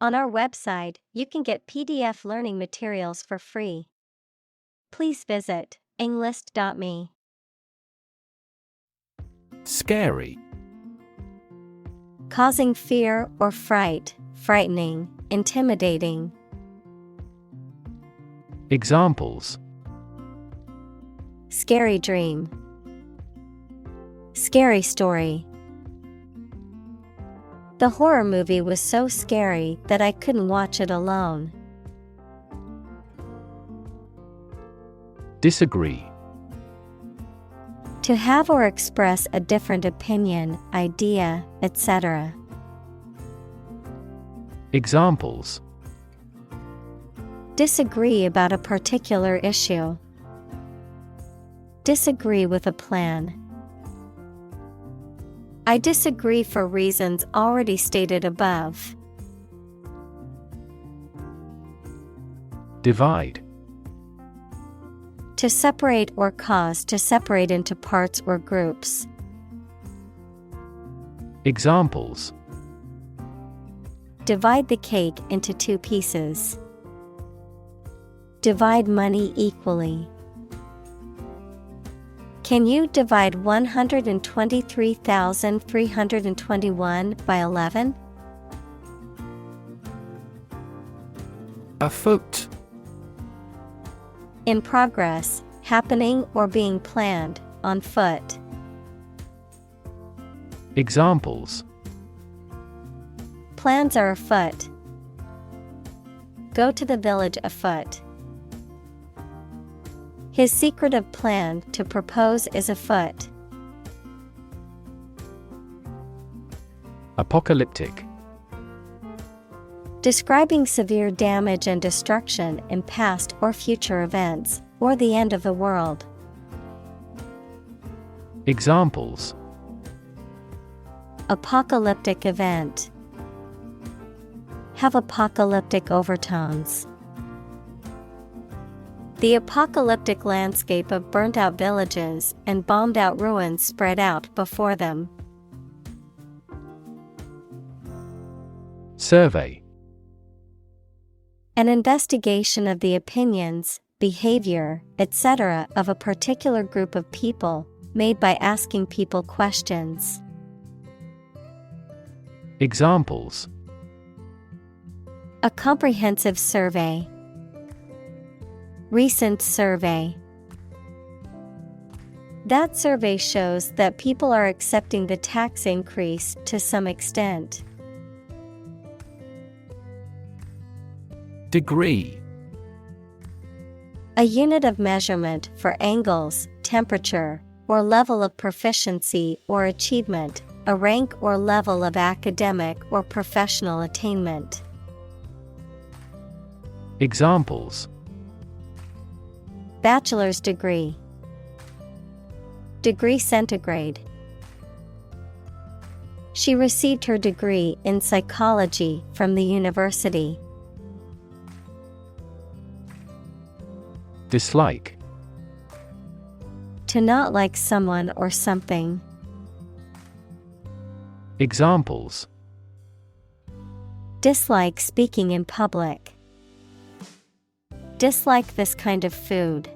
On our website, you can get PDF learning materials for free. Please visit englist.me. Scary. Causing fear or fright, frightening, intimidating. Examples: Scary dream. Scary story. The horror movie was so scary that I couldn't watch it alone. Disagree. To have or express a different opinion, idea, etc. Examples: Disagree about a particular issue. Disagree with a plan. I disagree for reasons already stated above. Divide. To separate or cause to separate into parts or groups. Examples: Divide the cake into 2 pieces. Divide money equally. Can you divide 123,321 by 11? Afoot. In progress, happening or being planned, on foot. Examples: Plans are afoot. Go to the village afoot. His secretive plan to propose is afoot. Apocalyptic. Describing severe damage and destruction in past or future events, or the end of the world. Examples: Apocalyptic event. Have apocalyptic overtones. The apocalyptic landscape of burnt-out villages and bombed-out ruins spread out before them. Survey. An investigation of the opinions, behavior, etc. of a particular group of people, made by asking people questions. Examples: A comprehensive survey. Recent survey. That survey shows that people are accepting the tax increase to some extent. Degree. A unit of measurement for angles, temperature, or level of proficiency or achievement, a rank or level of academic or professional attainment. Examples: Bachelor's degree. Degree centigrade. She received her degree in psychology from the university. Dislike. To not like someone or something. Examples: Dislike speaking in public. Dislike this kind of food.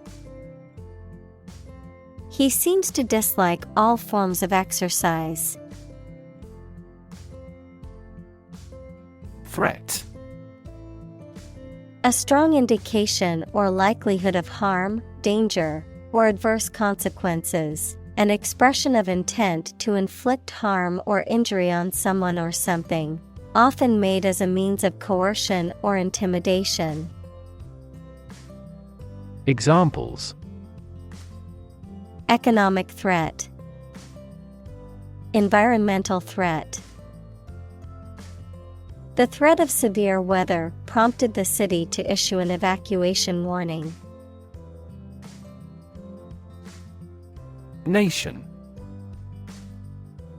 He seems to dislike all forms of exercise. Threat. A strong indication or likelihood of harm, danger, or adverse consequences. An expression of intent to inflict harm or injury on someone or something, often made as a means of coercion or intimidation. Examples: Economic threat. Environmental threat. The threat of severe weather prompted the city to issue an evacuation warning. Nation.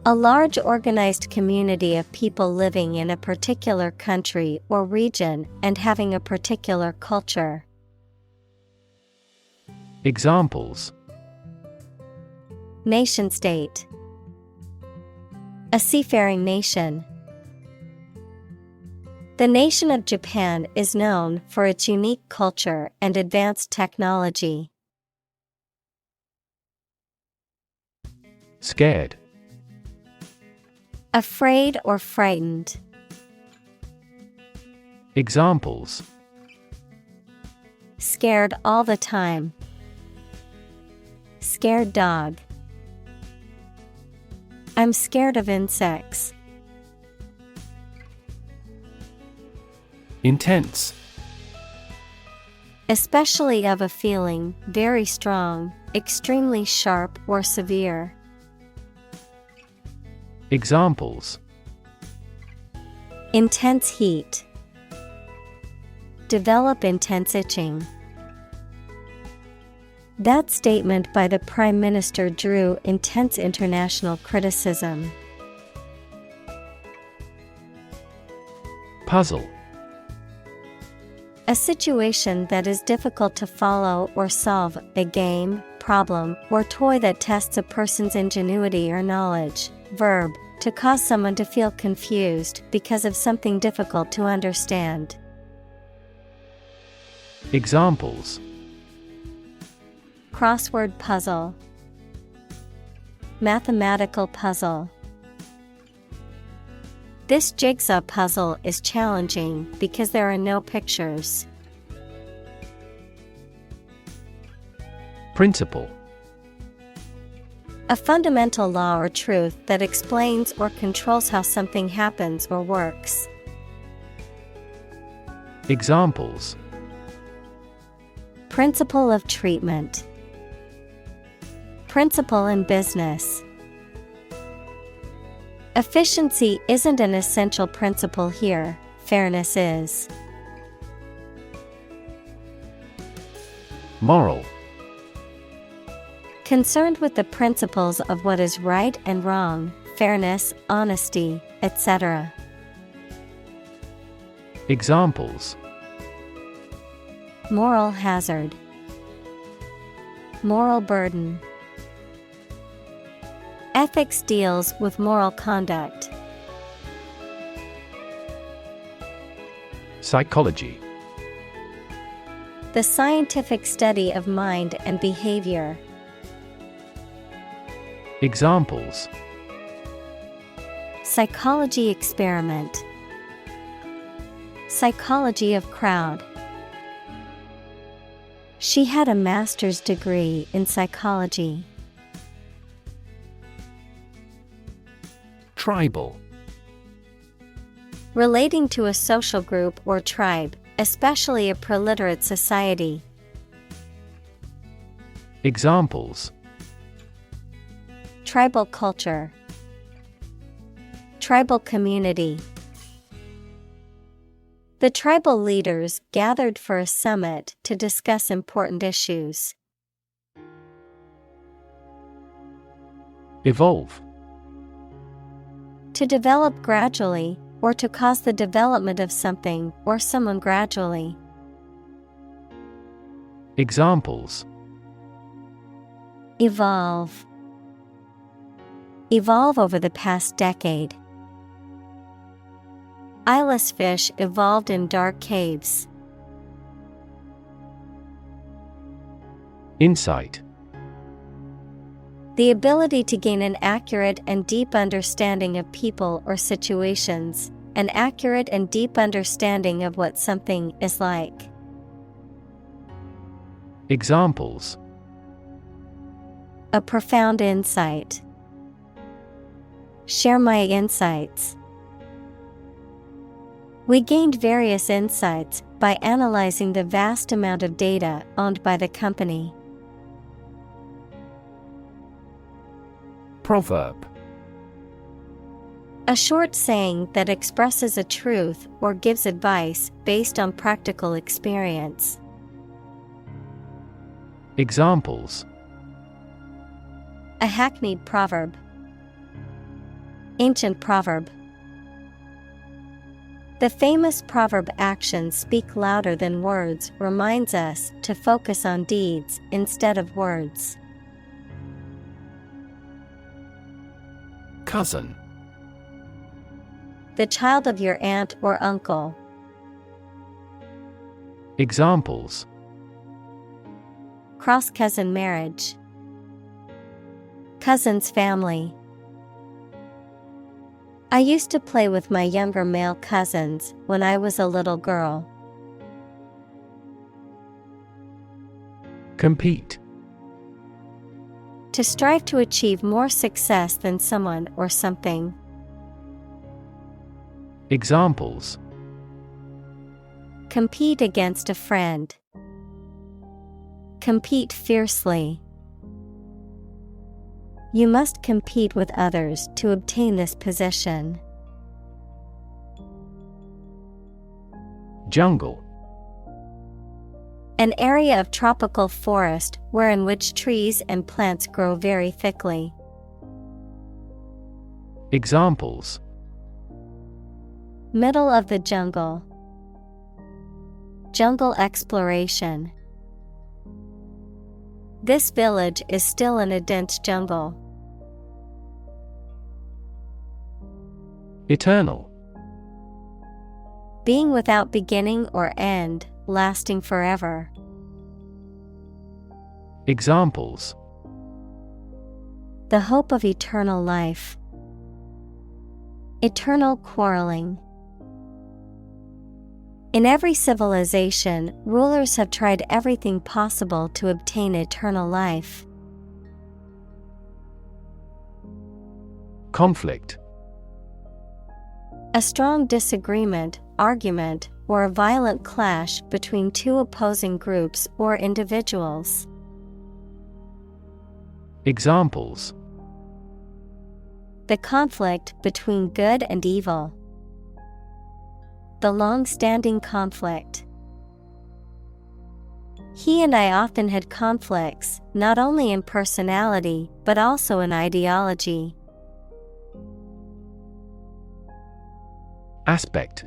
A large organized community of people living in a particular country or region and having a particular culture. Examples: Nation-state. A seafaring nation. The nation of Japan is known for its unique culture and advanced technology. Scared. Afraid or frightened. Examples: Scared all the time. Scared dog. I'm scared of insects. Intense. Especially of a feeling, very strong, extremely sharp or severe. Examples: Intense heat. Develop intense itching. That statement by the Prime Minister drew intense international criticism. Puzzle. A situation that is difficult to follow or solve, a game, problem, or toy that tests a person's ingenuity or knowledge. Verb, to cause someone to feel confused because of something difficult to understand. Examples: Crossword puzzle. Mathematical puzzle. This jigsaw puzzle is challenging because there are no pictures. Principle. A fundamental law or truth that explains or controls how something happens or works. Examples: Principle of treatment. Principle in business. Efficiency isn't an essential principle here, fairness is. Moral. Concerned with the principles of what is right and wrong, fairness, honesty, etc. Examples: Moral hazard. Moral burden. Ethics deals with moral conduct. Psychology. The scientific study of mind and behavior. Examples: Psychology experiment. Psychology of crowd. She had a master's degree in psychology. Tribal. Relating to a social group or tribe, especially a preliterate society. Examples: Tribal culture. Tribal community. The tribal leaders gathered for a summit to discuss important issues. Evolve. To develop gradually, or to cause the development of something or someone gradually. Examples: Evolve. Evolve over the past decade. Eyeless fish evolved in dark caves. Insight. The ability to gain an accurate and deep understanding of people or situations, an accurate and deep understanding of what something is like. Examples: A profound insight. Share my insights. We gained various insights by analyzing the vast amount of data owned by the company. Proverb. A short saying that expresses a truth or gives advice based on practical experience. Examples: A hackneyed proverb. Ancient proverb. The famous proverb actions speak louder than words reminds us to focus on deeds instead of words. Cousin. The child of your aunt or uncle, Examples: cross-cousin marriage, cousin's family. I used to play with my younger male cousins when I was a little girl. Compete. To strive to achieve more success than someone or something. Examples: compete against a friend, compete fiercely. You must compete with others to obtain this position. Jungle. An area of tropical forest wherein which trees and plants grow very thickly. Examples: middle of the jungle, jungle exploration. This village is still in a dense jungle. Eternal. Being without beginning or end, lasting forever. Examples: the hope of eternal life, eternal quarreling. In every civilization, rulers have tried everything possible to obtain eternal life. Conflict. A strong disagreement, argument, or a violent clash between two opposing groups or individuals. Examples: the conflict between good and evil. The long-standing conflict. He and I often had conflicts, not only in personality, but also in ideology. Aspect.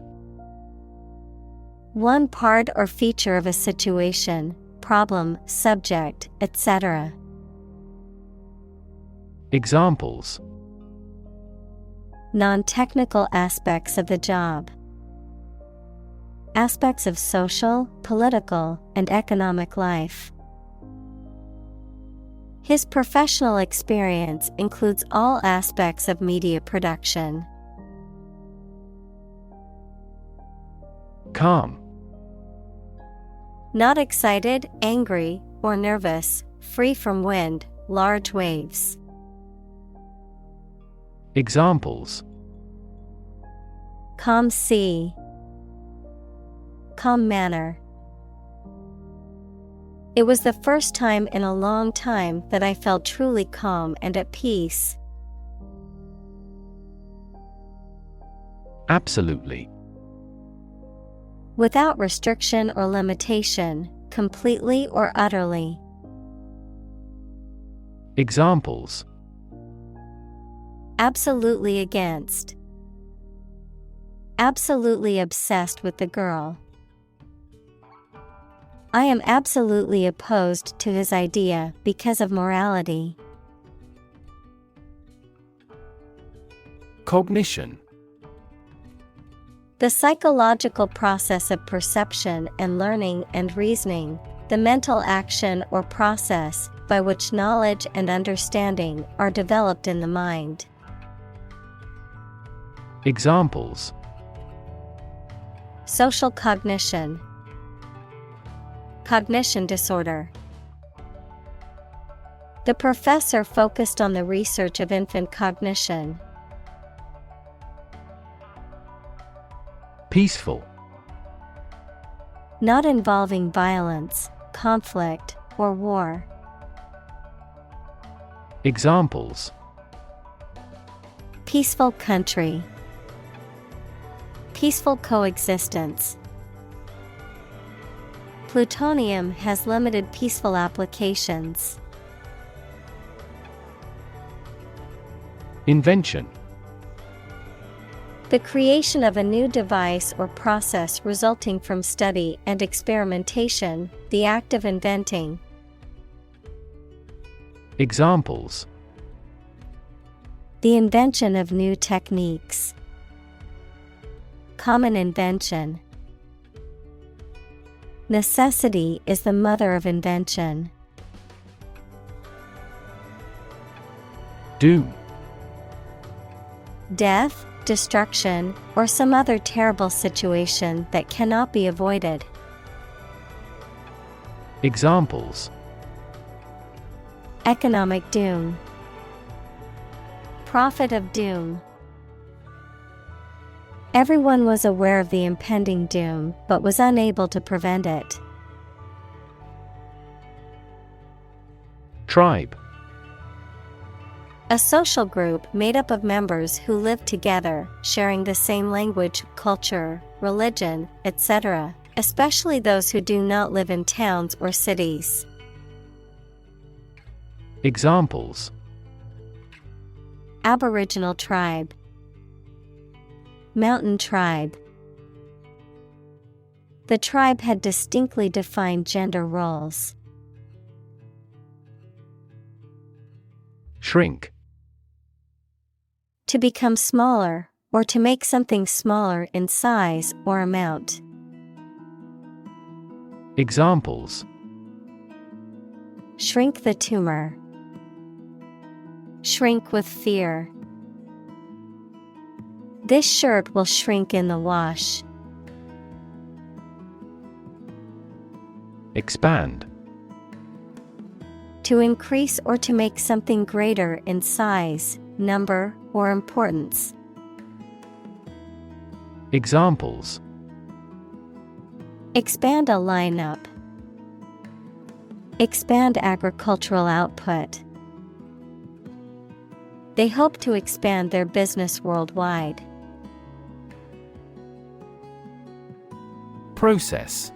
One part or feature of a situation, problem, subject, etc. Examples: non-technical aspects of the job. Aspects of social, political, and economic life. His professional experience includes all aspects of media production. Calm. Not excited, angry, or nervous, free from wind, large waves. Examples: calm sea, calm manner. It was the first time in a long time that I felt truly calm and at peace. Absolutely. Without restriction or limitation, completely or utterly. Examples: absolutely against. Absolutely obsessed with the girl. I am absolutely opposed to his idea because of morality. Cognition. The psychological process of perception and learning and reasoning, the mental action or process by which knowledge and understanding are developed in the mind. Examples: social cognition, cognition disorder. The professor focused on the research of infant cognition. Peaceful. Not involving violence, conflict, or war. Examples: peaceful country, peaceful coexistence. Plutonium has limited peaceful applications. Invention. The creation of a new device or process resulting from study and experimentation, the act of inventing. Examples: the invention of new techniques. Common invention. Necessity is the mother of invention. Doom. Death, destruction, or some other terrible situation that cannot be avoided. Examples: Economic doom. Prophet of doom. Everyone was aware of the impending doom, but was unable to prevent it. Tribe. A social group made up of members who live together, sharing the same language, culture, religion, etc., especially those who do not live in towns or cities. Examples: Aboriginal tribe. Mountain tribe. The tribe had distinctly defined gender roles. Shrink. To become smaller, or to make something smaller in size or amount. Examples: Shrink the tumor. Shrink with fear. This shirt will shrink in the wash. Expand. To increase or to make something greater in size, number, or importance. Examples: Expand a lineup. Expand agricultural output. They hope to expand their business worldwide. Process.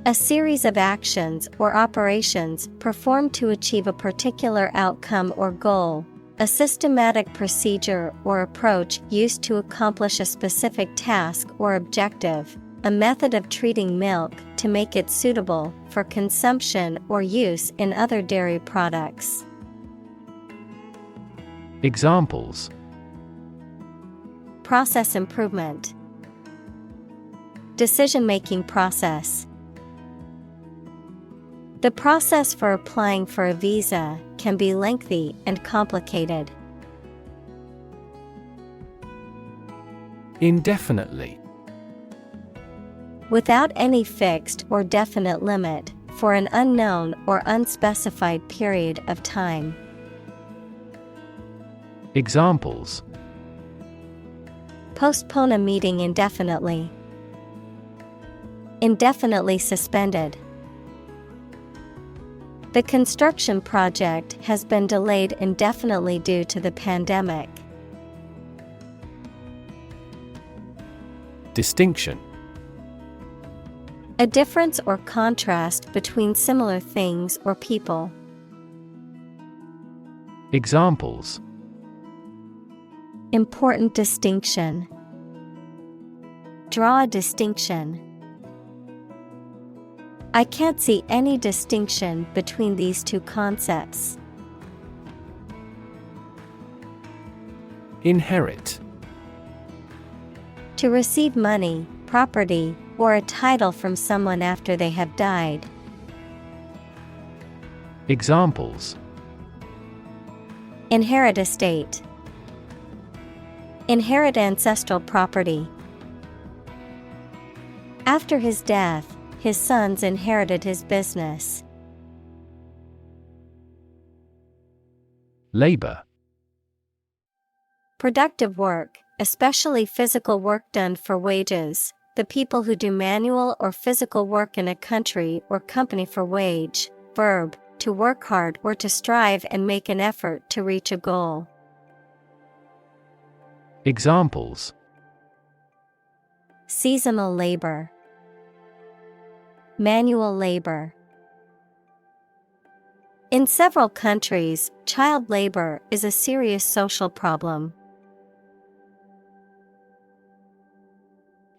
A series of actions or operations performed to achieve a particular outcome or goal. A systematic procedure or approach used to accomplish a specific task or objective. A method of treating milk to make it suitable for consumption or use in other dairy products. Examples: Process improvement. Decision-making process. The process for applying for a visa can be lengthy and complicated. Indefinitely. Without any fixed or definite limit, for an unknown or unspecified period of time. Examples: Postpone a meeting indefinitely. Indefinitely suspended. The construction project has been delayed indefinitely due to the pandemic. Distinction. A difference or contrast between similar things or people. Examples: Important distinction. Draw a distinction. I can't see any distinction between these two concepts. Inherit. To receive money, property, or a title from someone after they have died. Examples: Inherit estate. Inherit ancestral property. After his death, his sons inherited his business. Labor. Productive work, especially physical work done for wages. The people who do manual or physical work in a country or company for wage. Verb, to work hard or to strive and make an effort to reach a goal. Examples: Seasonal labor. Manual labor. In several countries, child labor is a serious social problem.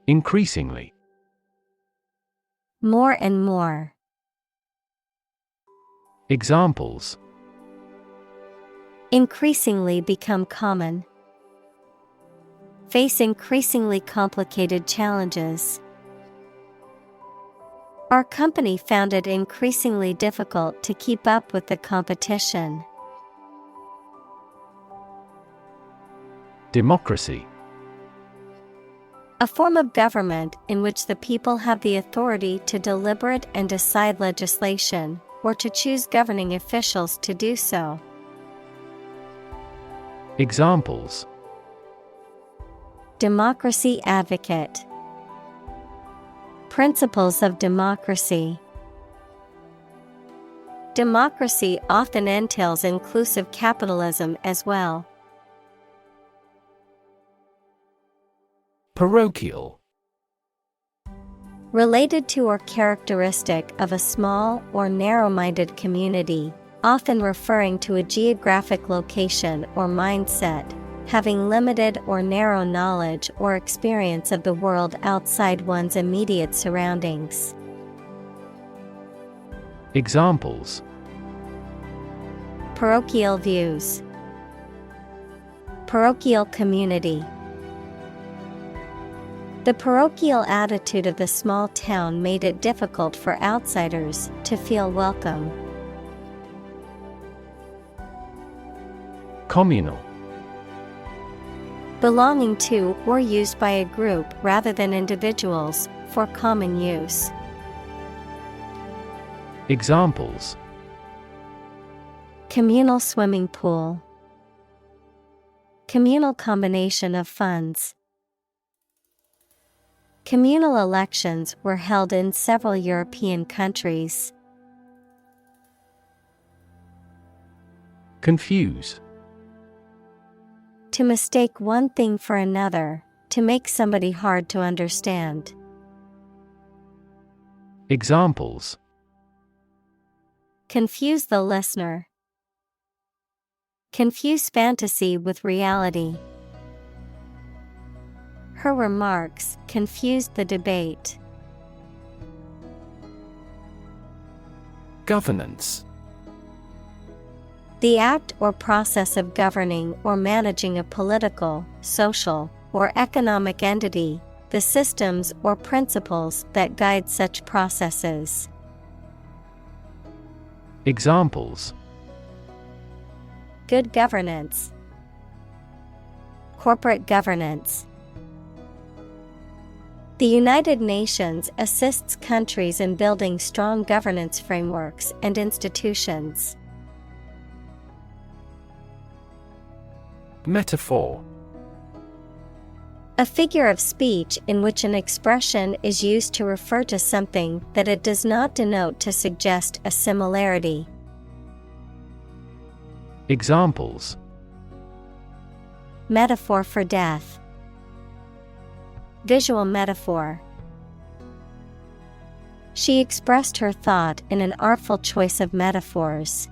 Increasingly. More and more. Examples: Increasingly become common. Face increasingly complicated challenges. Our company found it increasingly difficult to keep up with the competition. Democracy. A form of government in which the people have the authority to deliberate and decide legislation, or to choose governing officials to do so. Examples: Democracy advocate. Principles of democracy. Democracy often entails inclusive capitalism as well. Parochial. Related to or characteristic of a small or narrow-minded community, often referring to a geographic location or mindset, having limited or narrow knowledge or experience of the world outside one's immediate surroundings. Examples: Parochial views. Parochial community. The parochial attitude of the small town made it difficult for outsiders to feel welcome. Communal. Belonging to or used by a group rather than individuals, for common use. Examples: Communal swimming pool. Communal combination of funds. Communal elections were held in several European countries. Confuse. To mistake one thing for another, to make somebody hard to understand. Examples: Confuse the listener. Confuse fantasy with reality. Her remarks confused the debate. Governance. The act or process of governing or managing a political, social, or economic entity, the systems or principles that guide such processes. Examples: Good governance. Corporate governance. The United Nations assists countries in building strong governance frameworks and institutions. Metaphor. A figure of speech in which an expression is used to refer to something that it does not denote to suggest a similarity. Examples: Metaphor for death. Visual metaphor. She expressed her thought in an artful choice of metaphors.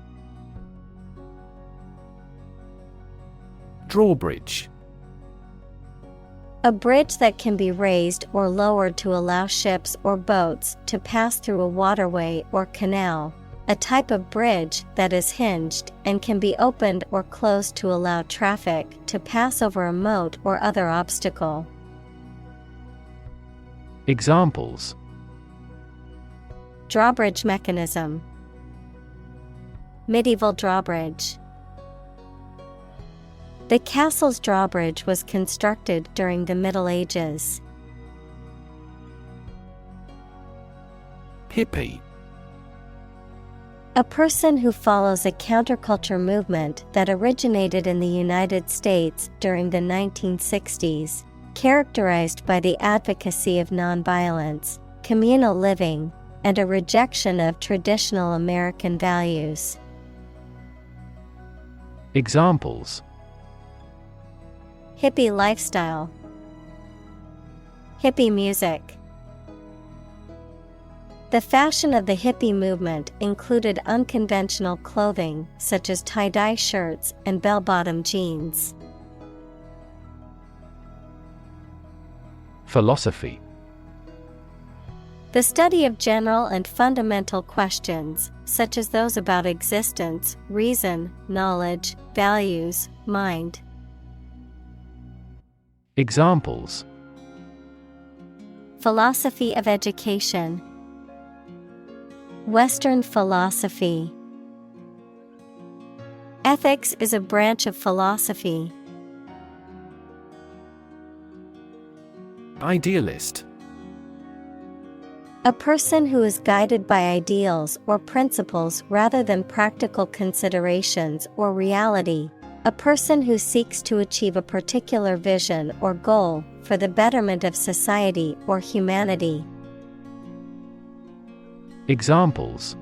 Drawbridge. A bridge that can be raised or lowered to allow ships or boats to pass through a waterway or canal. A type of bridge that is hinged and can be opened or closed to allow traffic to pass over a moat or other obstacle. Examples: Drawbridge mechanism. Medieval drawbridge. The castle's drawbridge was constructed during the Middle Ages. Hippie. A person who follows a counterculture movement that originated in the United States during the 1960s, characterized by the advocacy of nonviolence, communal living, and a rejection of traditional American values. Examples: Hippie lifestyle. Hippie music. The fashion of the hippie movement included unconventional clothing such as tie-dye shirts and bell-bottom jeans. Philosophy. The study of general and fundamental questions, such as those about existence, reason, knowledge, values, mind. Examples: Philosophy of education. Western philosophy. Ethics is a branch of philosophy. Idealist. A person who is guided by ideals or principles rather than practical considerations or reality. A person who seeks to achieve a particular vision or goal for the betterment of society or humanity. Examples: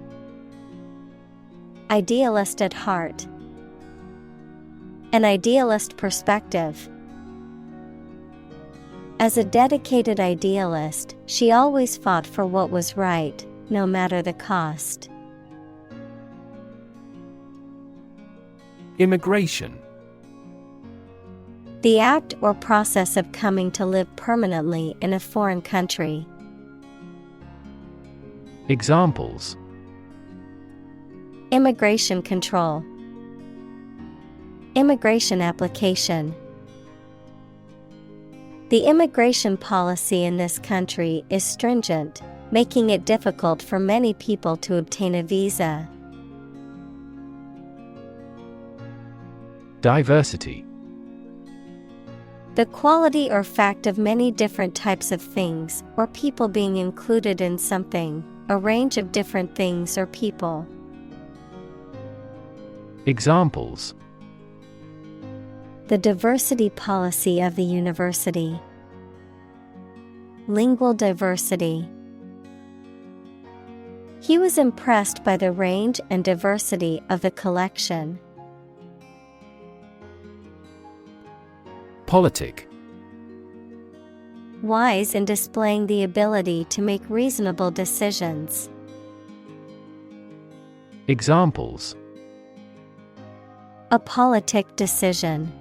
Idealist at heart. An idealist perspective. As a dedicated idealist, she always fought for what was right, no matter the cost. Immigration. The act or process of coming to live permanently in a foreign country. Examples: Immigration control. Immigration application. The immigration policy in this country is stringent, making it difficult for many people to obtain a visa. Diversity. The quality or fact of many different types of things or people being included in something, a range of different things or people. Examples: The diversity policy of the university. Lingual diversity. He was impressed by the range and diversity of the collection. Politic. Wise in displaying the ability to make reasonable decisions. Examples: A politic decision.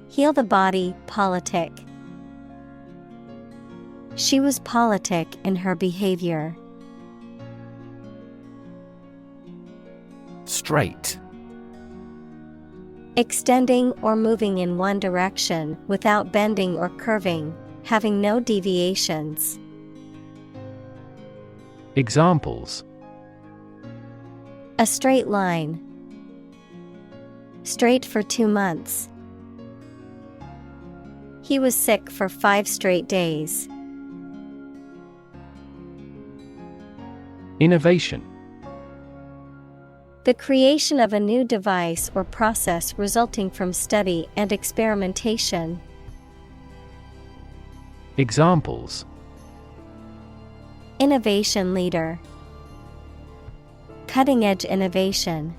Heal the body, politic. She was politic in her behavior. Straight. Extending or moving in one direction without bending or curving, having no deviations. Examples: A straight line. Straight for 2 months. He was sick for 5 straight days. Innovation. The creation of a new device or process resulting from study and experimentation. Examples: Innovation leader. Cutting-edge innovation.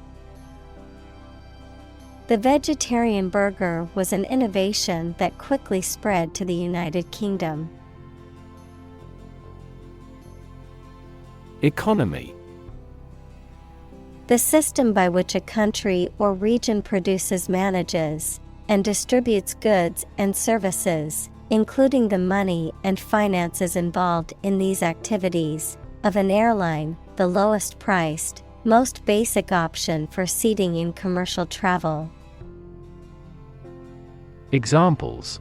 The vegetarian burger was an innovation that quickly spread to the United Kingdom. Economy. The system by which a country or region produces, manages, and distributes goods and services, including the money and finances involved in these activities, of an airline, the lowest priced, most basic option for seating in commercial travel. Examples: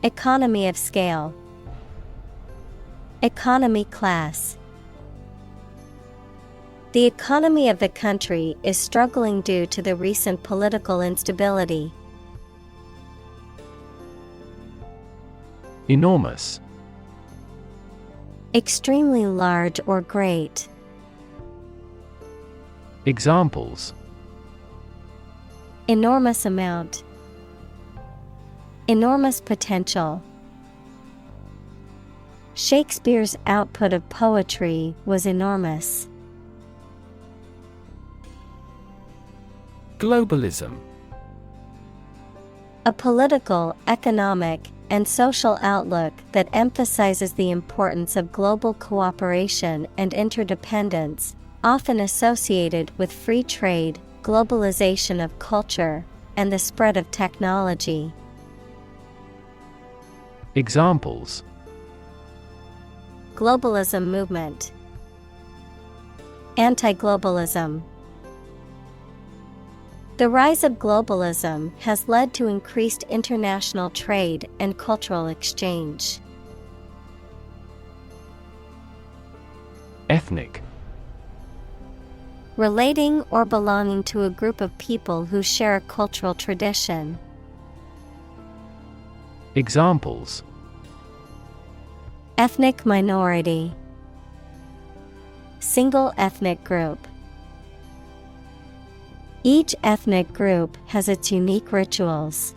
Economy of scale. Economy class. The economy of the country is struggling due to the recent political instability. Enormous. Extremely large or great. Examples: Enormous amount. Enormous potential. Shakespeare's output of poetry was enormous. Globalism. A political, economic, and social outlook that emphasizes the importance of global cooperation and interdependence, often associated with free trade, globalization of culture, and the spread of technology. Examples: Globalism movement. Anti-globalism. The rise of globalism has led to increased international trade and cultural exchange. Ethnic. Relating or belonging to a group of people who share a cultural tradition. Examples: Ethnic minority. Single ethnic group. Each ethnic group has its unique rituals.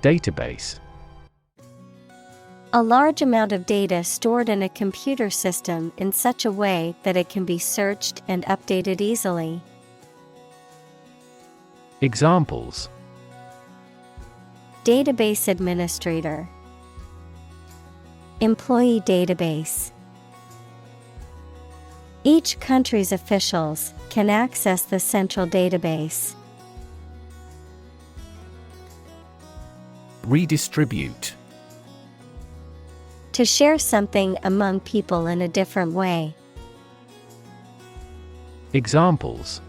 Database. A large amount of data stored in a computer system in such a way that it can be searched and updated easily. Examples: Database administrator. Employee database. Each country's officials can access the central database. Redistribute. To share something among people in a different way. Examples: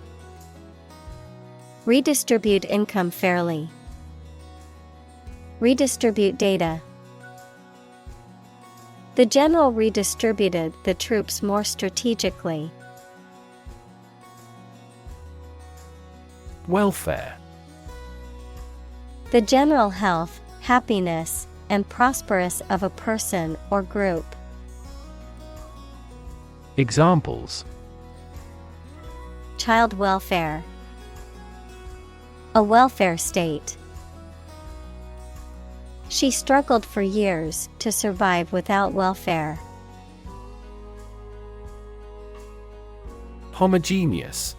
Redistribute income fairly. Redistribute data. The general redistributed the troops more strategically. Welfare. The general health, happiness, and prosperous of a person or group. Examples: Child welfare. A welfare state. She struggled for years to survive without welfare. Homogeneous.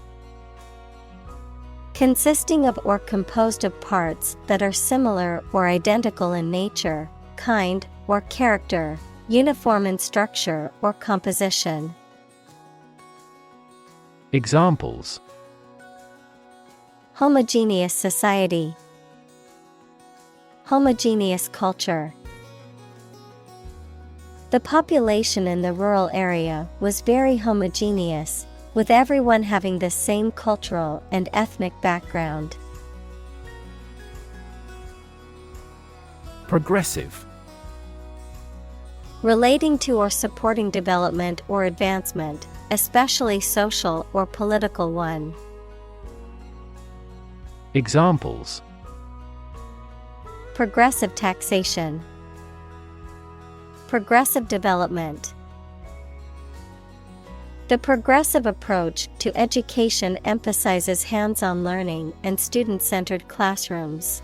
Consisting of or composed of parts that are similar or identical in nature, kind, or character, uniform in structure or composition. Examples: Homogeneous society. Homogeneous culture. The population in the rural area was very homogeneous, with everyone having the same cultural and ethnic background. Progressive. Relating to or supporting development or advancement, especially social or political one. Examples: Progressive taxation. Progressive development. The progressive approach to education emphasizes hands-on learning and student-centered classrooms.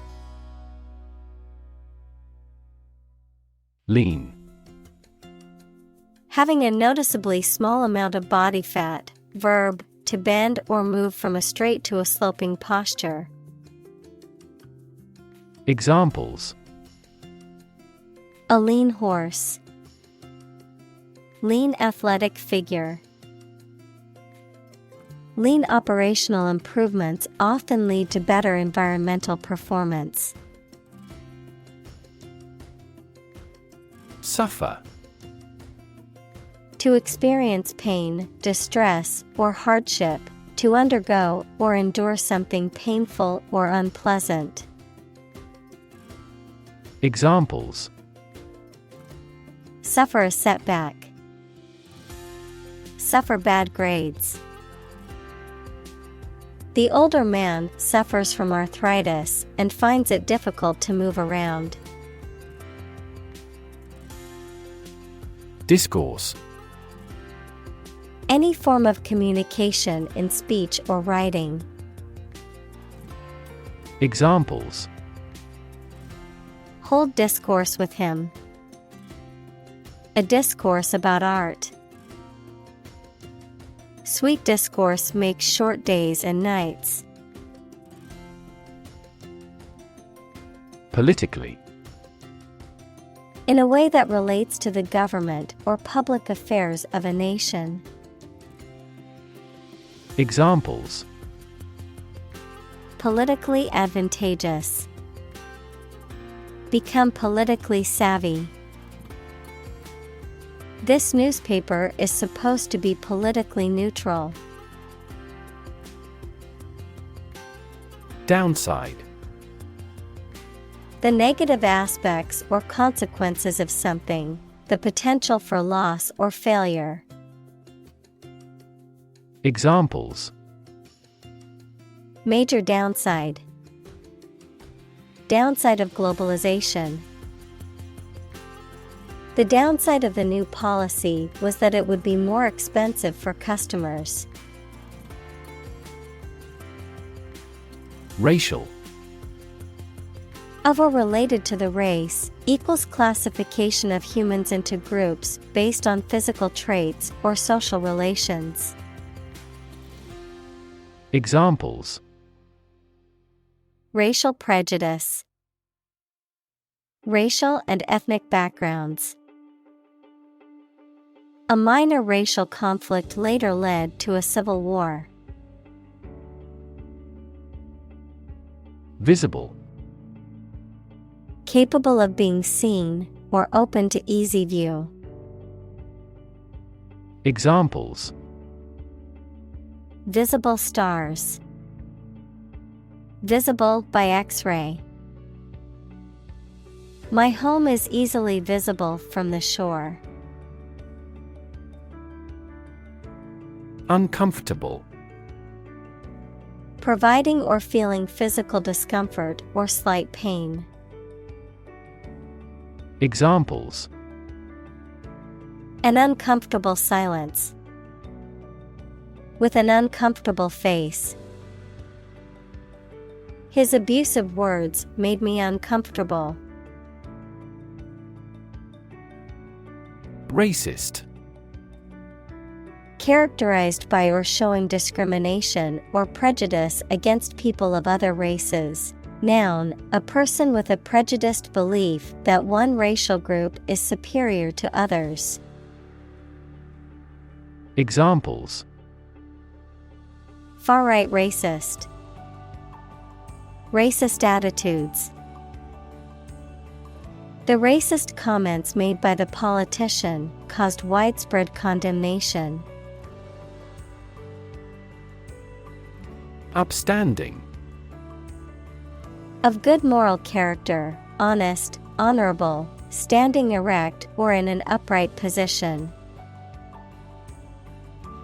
Lean. Having a noticeably small amount of body fat, verb, to bend or move from a straight to a sloping posture. Examples: A lean horse. Lean athletic figure. Lean operational improvements often lead to better environmental performance. Suffer. To experience pain, distress, or hardship, to undergo or endure something painful or unpleasant. Examples: Suffer a setback. Suffer bad grades. The older man suffers from arthritis and finds it difficult to move around. Discourse. Any form of communication in speech or writing. Examples: Hold discourse with him. A discourse about art. Sweet discourse makes short days and nights. Politically. In a way that relates to the government or public affairs of a nation. Examples: Politically advantageous. Become politically savvy. This newspaper is supposed to be politically neutral. Downside. The negative aspects or consequences of something, the potential for loss or failure. Examples: Major downside. Downside of globalization. The downside of the new policy was that it would be more expensive for customers. Racial. Of or related to the race, equals classification of humans into groups based on physical traits or social relations. Examples: Racial prejudice. Racial and ethnic backgrounds. A minor racial conflict later led to a civil war. Visible. Capable of being seen, or open to easy view. Examples: Visible stars. Visible by X-ray. My home is easily visible from the shore. Uncomfortable. Providing or feeling physical discomfort or slight pain. Examples: An uncomfortable silence. With an uncomfortable face. His abusive words made me uncomfortable. Racist. Characterized by or showing discrimination or prejudice against people of other races. Noun, a person with a prejudiced belief that one racial group is superior to others. Examples: Far-right racist. Racist attitudes. The racist comments made by the politician caused widespread condemnation. Upstanding. Of good moral character, honest, honorable, standing erect or in an upright position.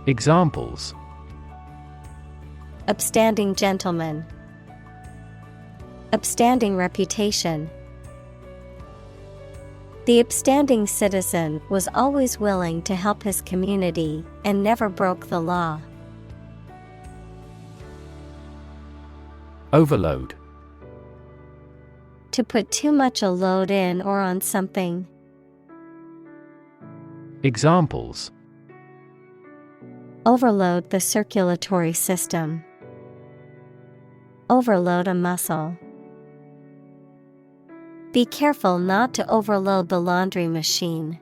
Examples: Upstanding gentleman. Upstanding reputation. The upstanding citizen was always willing to help his community and never broke the law. Overload. To put too much a load in or on something. Examples: Overload the circulatory system. Overload a muscle. Be careful not to overload the laundry machine.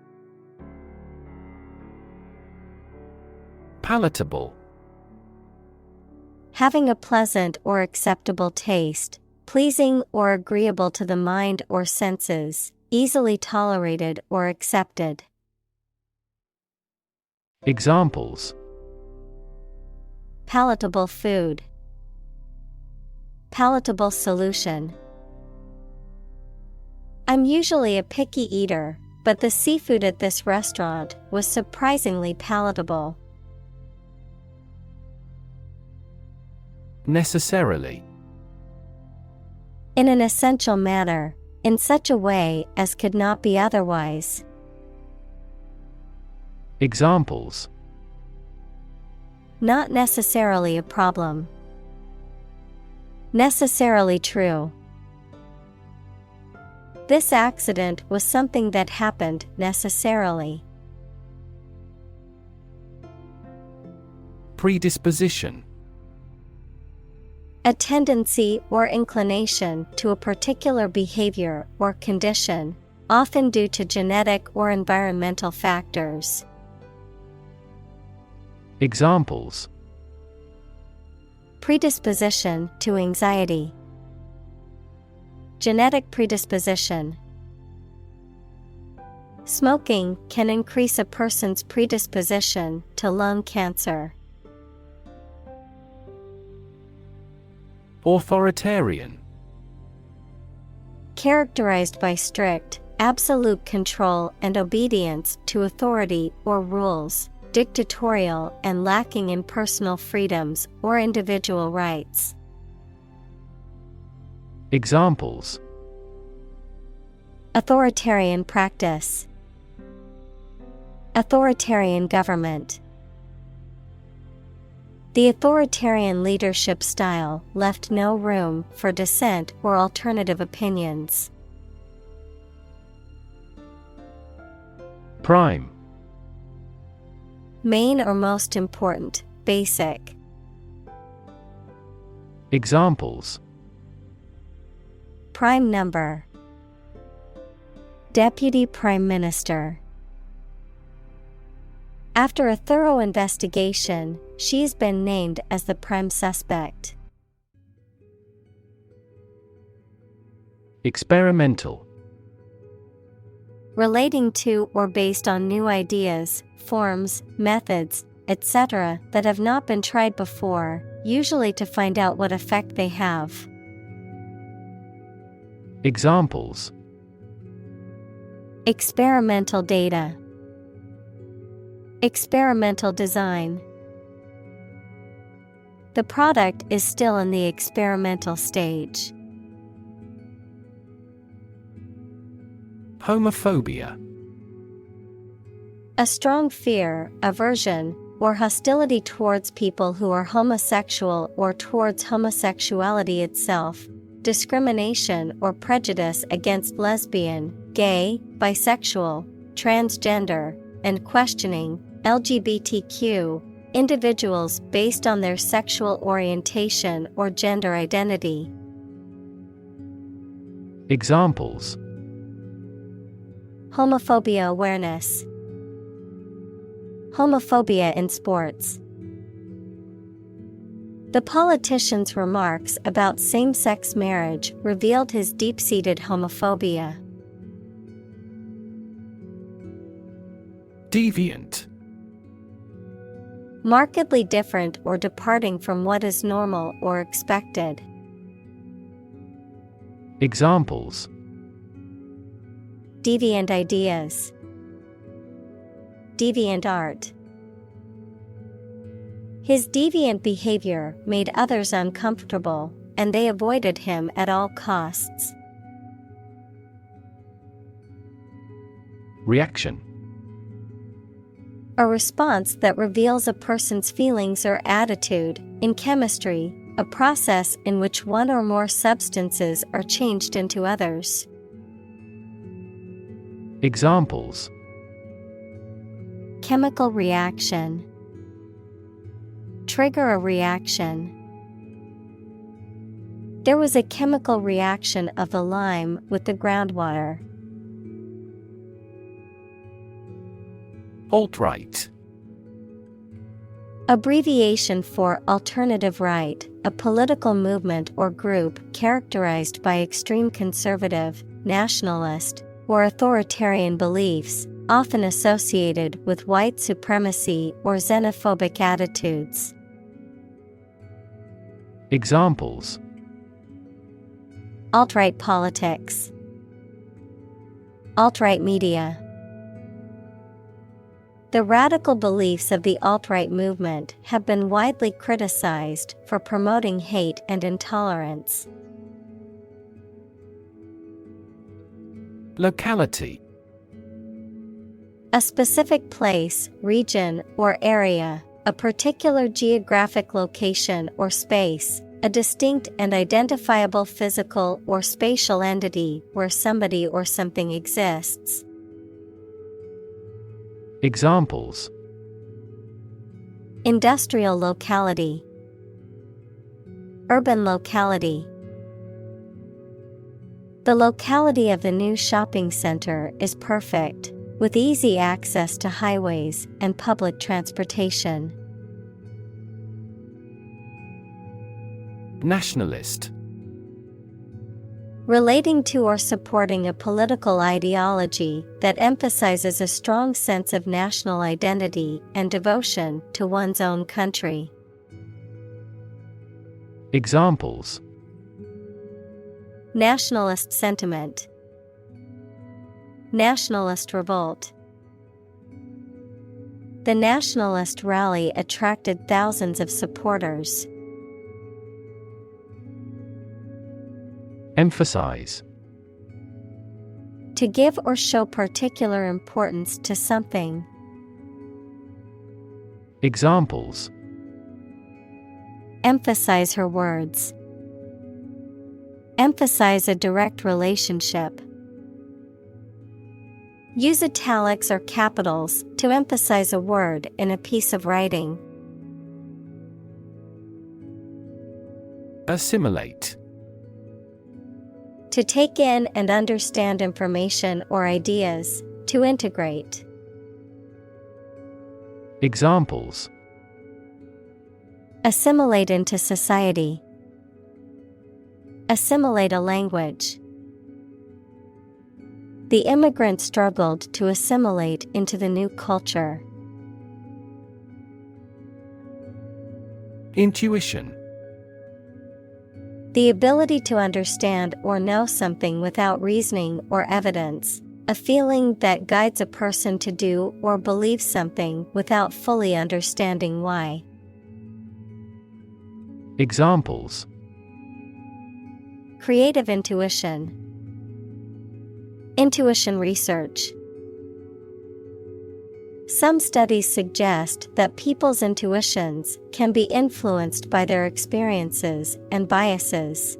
Palatable. Having a pleasant or acceptable taste, pleasing or agreeable to the mind or senses, easily tolerated or accepted. Examples: Palatable food. Palatable solution. I'm usually a picky eater, but the seafood at this restaurant was surprisingly palatable. Necessarily. In an essential manner, in such a way as could not be otherwise. Examples: Not necessarily a problem. Necessarily true. This accident was something that happened necessarily. Predisposition. A tendency or inclination to a particular behavior or condition, often due to genetic or environmental factors. Examples: Predisposition to anxiety. Genetic predisposition. Smoking can increase a person's predisposition to lung cancer. Authoritarian. Characterized by strict, absolute control and obedience to authority or rules, dictatorial and lacking in personal freedoms or individual rights. Examples: authoritarian practice, authoritarian government. The authoritarian leadership style left no room for dissent or alternative opinions. Prime. Main or most important, basic. Examples: prime number, deputy prime minister. After a thorough investigation, she's been named as the prime suspect. Experimental. Relating to or based on new ideas, forms, methods, etc. that have not been tried before, usually to find out what effect they have. Examples: experimental data, experimental design. The product is still in the experimental stage. Homophobia. A strong fear, aversion, or hostility towards people who are homosexual or towards homosexuality itself, discrimination or prejudice against lesbian, gay, bisexual, transgender, and questioning LGBTQ individuals based on their sexual orientation or gender identity. Examples: homophobia awareness, homophobia in sports. The politician's remarks about same-sex marriage revealed his deep-seated homophobia. Deviant. Markedly different or departing from what is normal or expected. Examples: deviant ideas, deviant art. His deviant behavior made others uncomfortable, and they avoided him at all costs. Reaction. A response that reveals a person's feelings or attitude. In chemistry, a process in which one or more substances are changed into others. Examples: chemical reaction, trigger a reaction. There was a chemical reaction of the lime with the groundwater. Alt-right. Abbreviation for alternative right, a political movement or group characterized by extreme conservative, nationalist, or authoritarian beliefs, often associated with white supremacy or xenophobic attitudes. Examples: alt-right politics, alt-right media. The radical beliefs of the alt-right movement have been widely criticized for promoting hate and intolerance. Locality. A specific place, region, or area, a particular geographic location or space, a distinct and identifiable physical or spatial entity where somebody or something exists. Examples: industrial locality, urban locality. The locality of the new shopping center is perfect, with easy access to highways and public transportation. Nationalist. Relating to or supporting a political ideology that emphasizes a strong sense of national identity and devotion to one's own country. Examples: nationalist sentiment, Nationalist revolt. The nationalist rally attracted thousands of supporters. Emphasize. To give or show particular importance to something. Examples. Emphasize her words. Emphasize a direct relationship. Use italics or capitals to emphasize a word in a piece of writing. Assimilate. To take in and understand information or ideas, to integrate. Examples. Assimilate into society. Assimilate a language. The immigrant struggled to assimilate into the new culture. Intuition. The ability to understand or know something without reasoning or evidence, a feeling that guides a person to do or believe something without fully understanding why. Examples. Creative intuition. Intuition research. Some studies suggest that people's intuitions can be influenced by their experiences and biases.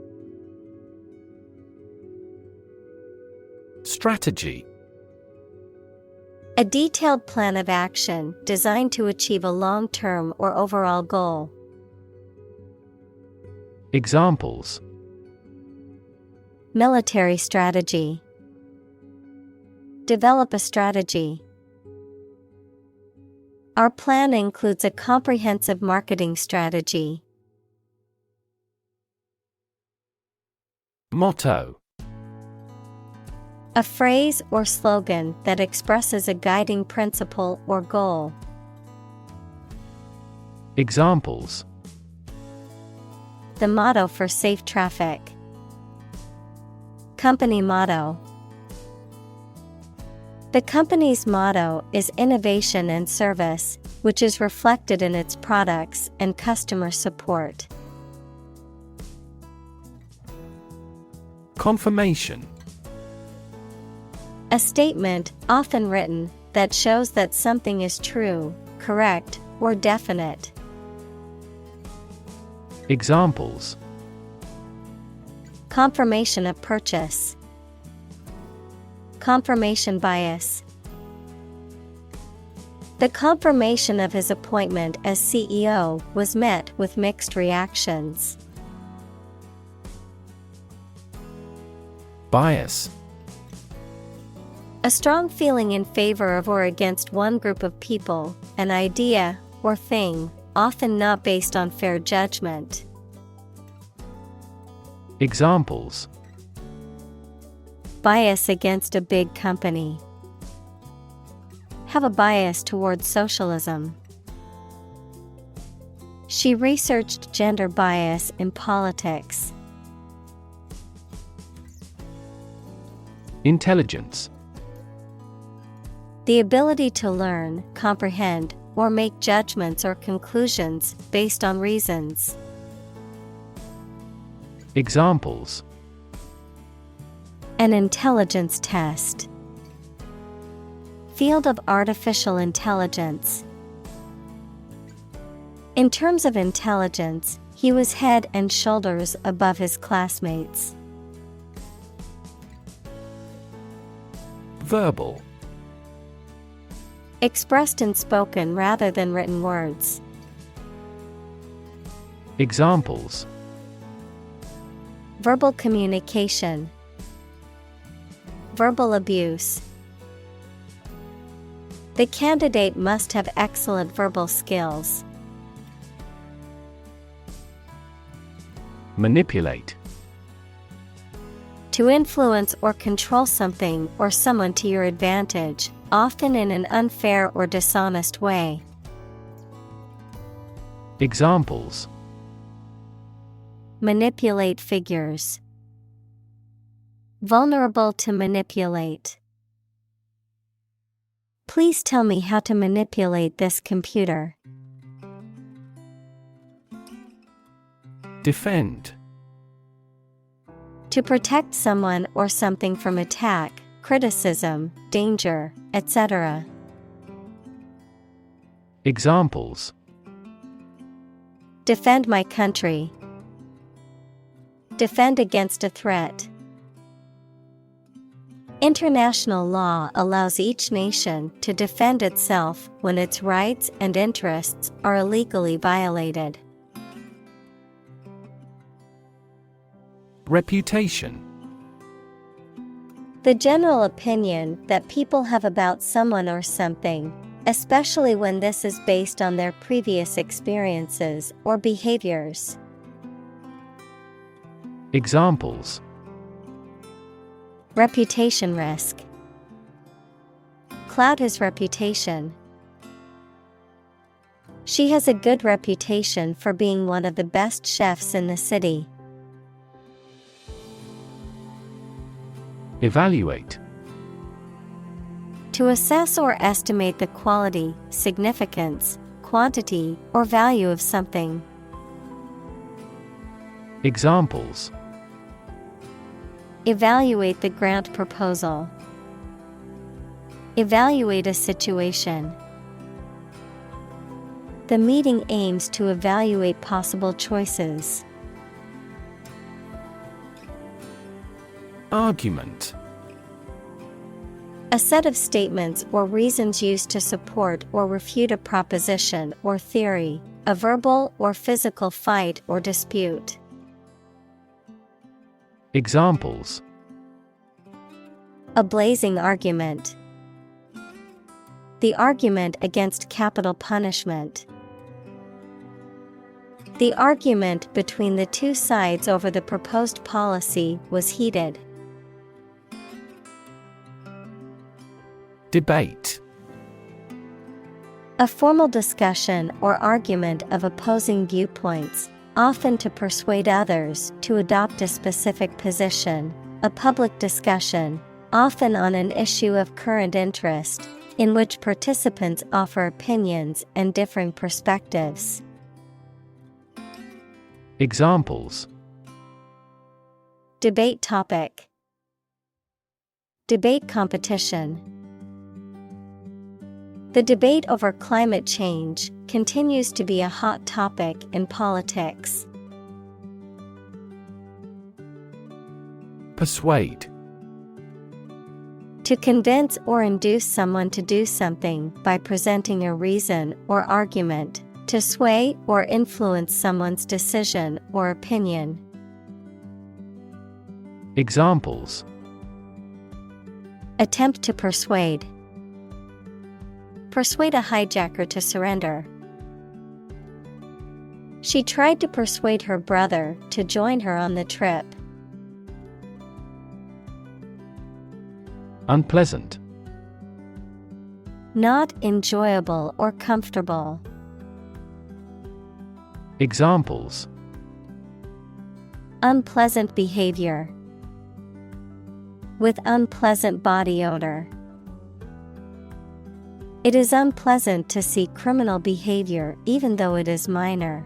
Strategy. A detailed plan of action designed to achieve a long-term or overall goal. Examples. Military strategy. Develop a strategy. Our plan includes a comprehensive marketing strategy. Motto. A phrase or slogan that expresses a guiding principle or goal. Examples. The motto for safe traffic. Company motto. The company's motto is innovation and service, which is reflected in its products and customer support. Confirmation. A statement, often written, that shows that something is true, correct, or definite. Examples. Confirmation of purchase. Confirmation bias. The confirmation of his appointment as CEO was met with mixed reactions. Bias. A strong feeling in favor of or against one group of people, an idea, or thing, often not based on fair judgment. Examples. Bias against a big company. Have a bias towards socialism. She researched gender bias in politics. Intelligence. The ability to learn, comprehend, or make judgments or conclusions based on reasons. Examples. An intelligence test. Field of artificial intelligence. In terms of intelligence, he was head and shoulders above his classmates. Verbal. Expressed in spoken rather than written words. Examples. Verbal communication. Verbal abuse. The candidate must have excellent verbal skills. Manipulate. To influence or control something or someone to your advantage, often in an unfair or dishonest way. Examples. Manipulate figures. Vulnerable to manipulate. Please tell me how to manipulate this computer. Defend. To protect someone or something from attack, criticism, danger, etc. Examples: Defend my country. Defend against a threat. International law allows each nation to defend itself when its rights and interests are illegally violated. Reputation. The general opinion that people have about someone or something, especially when this is based on their previous experiences or behaviors. Examples: Reputation risk. Cloud his reputation. She has a good reputation for being one of the best chefs in the city. Evaluate. To assess or estimate the quality, significance, quantity, or value of something. Examples: Evaluate the grant proposal. Evaluate a situation. The meeting aims to evaluate possible choices. Argument. A set of statements or reasons used to support or refute a proposition or theory, a verbal or physical fight or dispute. Examples: A blazing argument. The argument against capital punishment. The argument between the two sides over the proposed policy was heated. Debate. A formal discussion or argument of opposing viewpoints, often to persuade others to adopt a specific position, a public discussion, often on an issue of current interest, in which participants offer opinions and differing perspectives. Examples: Debate topic. Debate competition. The debate over climate change continues to be a hot topic in politics. Persuade. To convince or induce someone to do something by presenting a reason or argument, to sway or influence someone's decision or opinion. Examples: Attempt to persuade. Persuade a hijacker to surrender. She tried to persuade her brother to join her on the trip. Unpleasant. Not enjoyable or comfortable. Examples: Unpleasant behavior. With unpleasant body odor. It is unpleasant to see criminal behavior even though it is minor.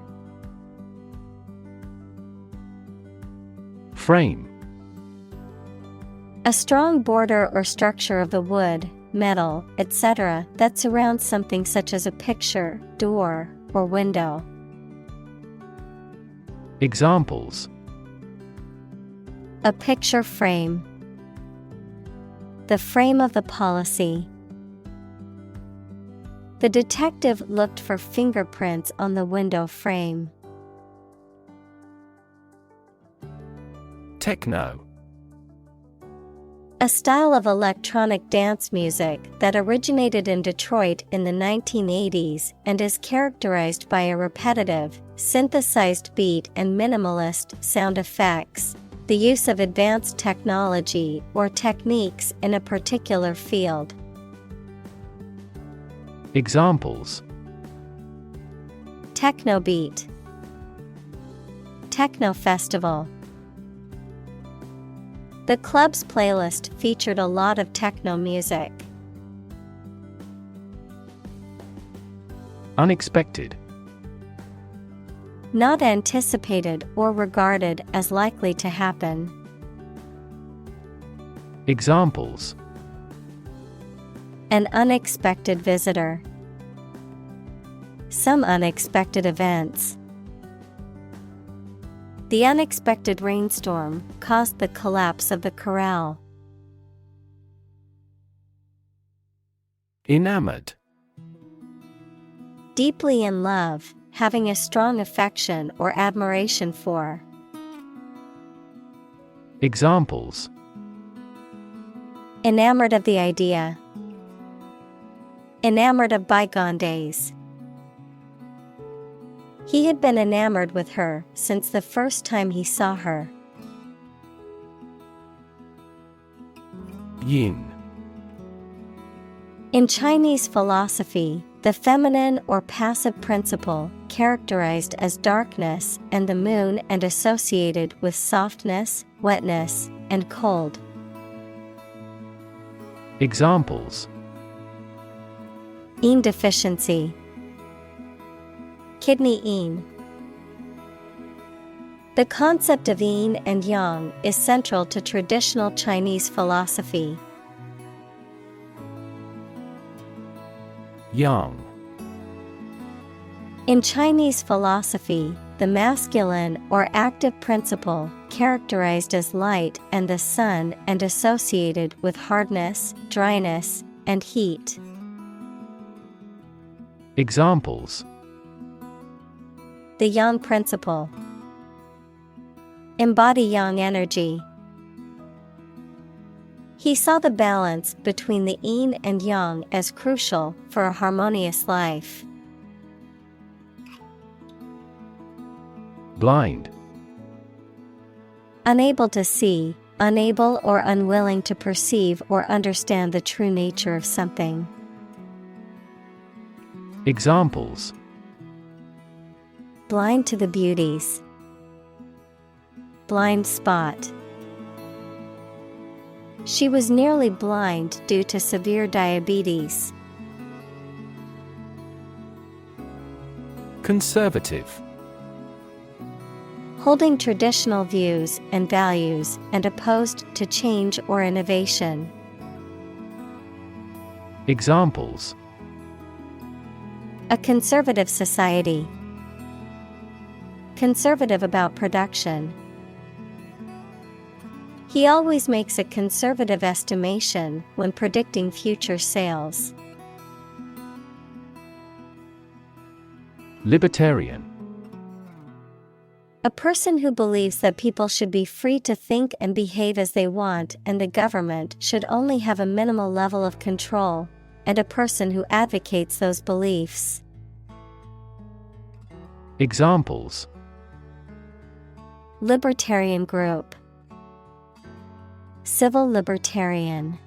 Frame. A strong border or structure of the wood, metal, etc. that surrounds something such as a picture, door, or window. Examples: A picture frame. The frame of the policy. The detective looked for fingerprints on the window frame. Techno. A style of electronic dance music that originated in Detroit in the 1980s and is characterized by a repetitive, synthesized beat and minimalist sound effects, the use of advanced technology or techniques in a particular field. Examples: Techno beat. Techno festival. The club's playlist featured a lot of techno music. Unexpected. Not anticipated or regarded as likely to happen. Examples: An unexpected visitor. Some unexpected events. The unexpected rainstorm caused the collapse of the corral. Enamored. Deeply in love, having a strong affection or admiration for. Examples: Enamored of the idea. Enamored of bygone days. He had been enamored with her since the first time he saw her. Yin. In Chinese philosophy, the feminine or passive principle, characterized as darkness and the moon and associated with softness, wetness, and cold. Examples: Yin deficiency. Kidney yin. The concept of yin and yang is central to traditional Chinese philosophy. Yang. In Chinese philosophy, the masculine or active principle, characterized as light and the sun and associated with hardness, dryness, and heat. Examples: The yang principle. Embody yang energy. He saw the balance between the yin and yang as crucial for a harmonious life. Blind. Unable to see, unable or unwilling to perceive or understand the true nature of something. Examples: Blind to the beauties. Blind spot. She was nearly blind due to severe diabetes. Conservative. Holding traditional views and values and opposed to change or innovation. Examples: A conservative society. Conservative about production. He always makes a conservative estimation when predicting future sales. Libertarian. A person who believes that people should be free to think and behave as they want and the government should only have a minimal level of control, and a person who advocates those beliefs. Examples: Libertarian group. Civil libertarian.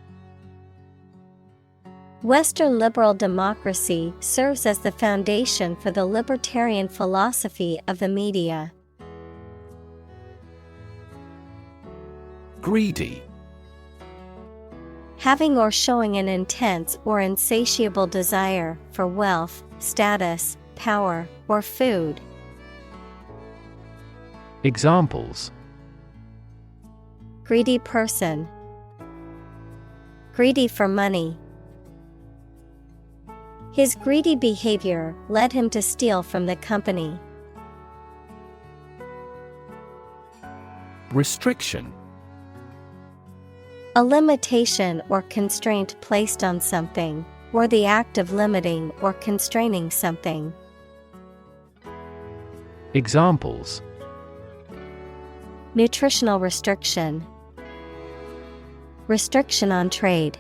Western liberal democracy serves as the foundation for the libertarian philosophy of the media. Greedy. Having or showing an intense or insatiable desire for wealth, status, power, or food. Examples: Greedy person. Greedy for money. His greedy behavior led him to steal from the company. Restriction. A limitation or constraint placed on something, or the act of limiting or constraining something. Examples: Nutritional restriction. Restriction on trade.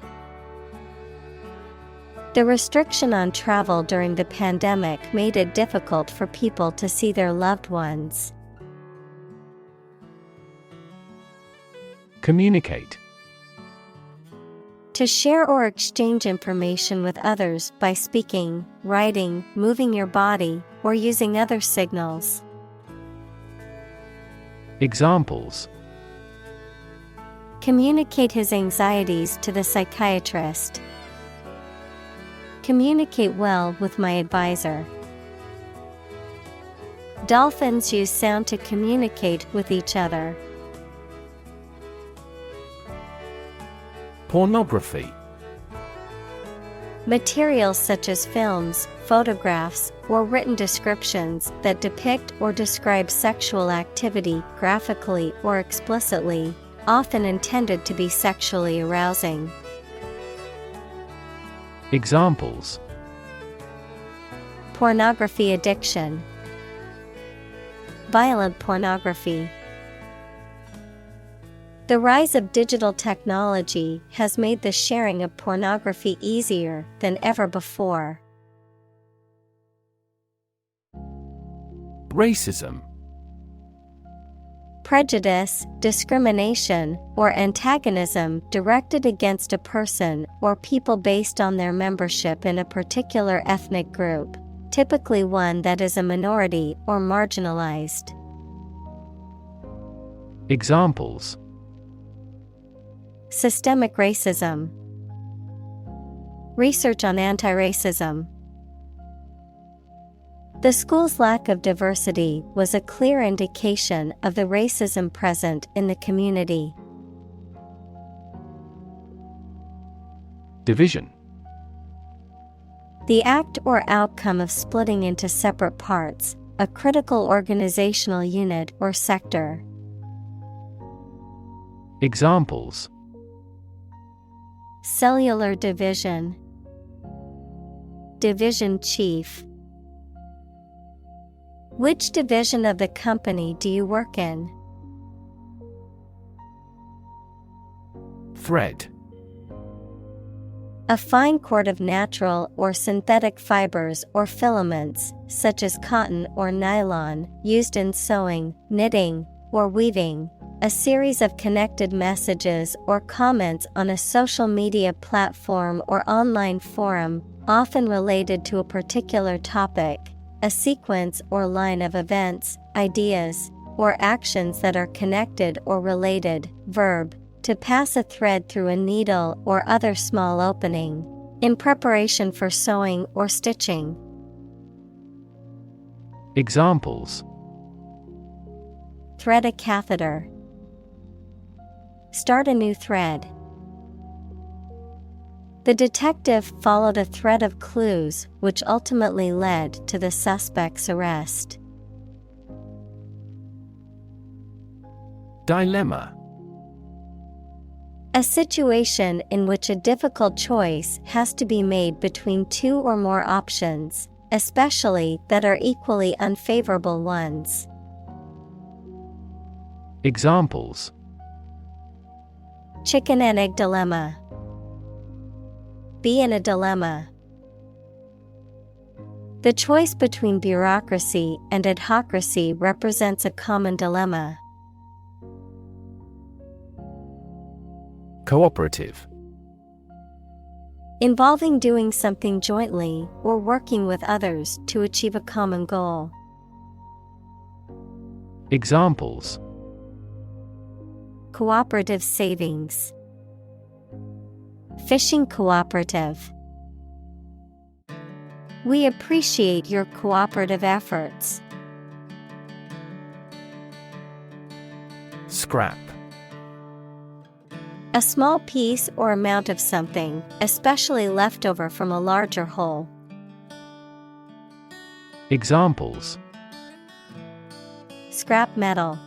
The restriction on travel during the pandemic made it difficult for people to see their loved ones. Communicate. To share or exchange information with others by speaking, writing, moving your body, or using other signals. Examples: Communicate his anxieties to the psychiatrist. Communicate well with my advisor. Dolphins use sound to communicate with each other. Pornography. Materials such as films, photographs, or written descriptions that depict or describe sexual activity graphically or explicitly, often intended to be sexually arousing. Examples: pornography addiction, violent pornography. The rise of digital technology has made the sharing of pornography easier than ever before. Racism. Prejudice, discrimination, or antagonism directed against a person or people based on their membership in a particular ethnic group, typically one that is a minority or marginalized. Examples: systemic racism, research on anti-racism. The school's lack of diversity was a clear indication of the racism present in the community. Division. The act or outcome of splitting into separate parts, a critical organizational unit or sector. Examples: cellular division, division chief. Which division of the company do you work in? Thread. A fine cord of natural or synthetic fibers or filaments, such as cotton or nylon, used in sewing, knitting, or weaving. A series of connected messages or comments on a social media platform or online forum, often related to a particular topic. A sequence or line of events, ideas, or actions that are connected or related. Verb, to pass a thread through a needle or other small opening, in preparation for sewing or stitching. Examples: thread a catheter, start a new thread. The detective followed a thread of clues which ultimately led to the suspect's arrest. Dilemma. A situation in which a difficult choice has to be made between two or more options, especially that are equally unfavorable ones. Examples: chicken and egg dilemma, be in a dilemma. The choice between bureaucracy and adhocracy represents a common dilemma. Cooperative. Involving doing something jointly or working with others to achieve a common goal. Examples: cooperative savings, fishing cooperative. We appreciate your cooperative efforts. Scrap. A small piece or amount of something, especially leftover from a larger whole. Examples: scrap metal,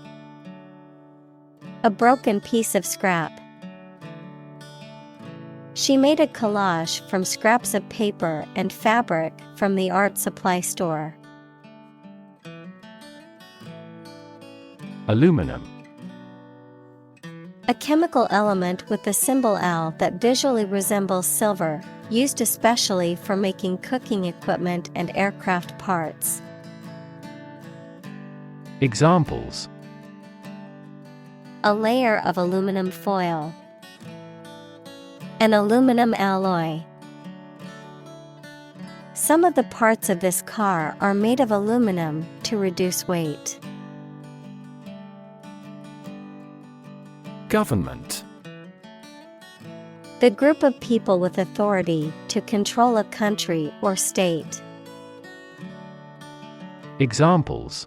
a broken piece of scrap. She made a collage from scraps of paper and fabric from the art supply store. Aluminum. A chemical element with the symbol Al that visually resembles silver, used especially for making cooking equipment and aircraft parts. Examples: a layer of aluminum foil, an aluminum alloy. Some of the parts of this car are made of aluminum to reduce weight. Government. The group of people with authority to control a country or state. Examples: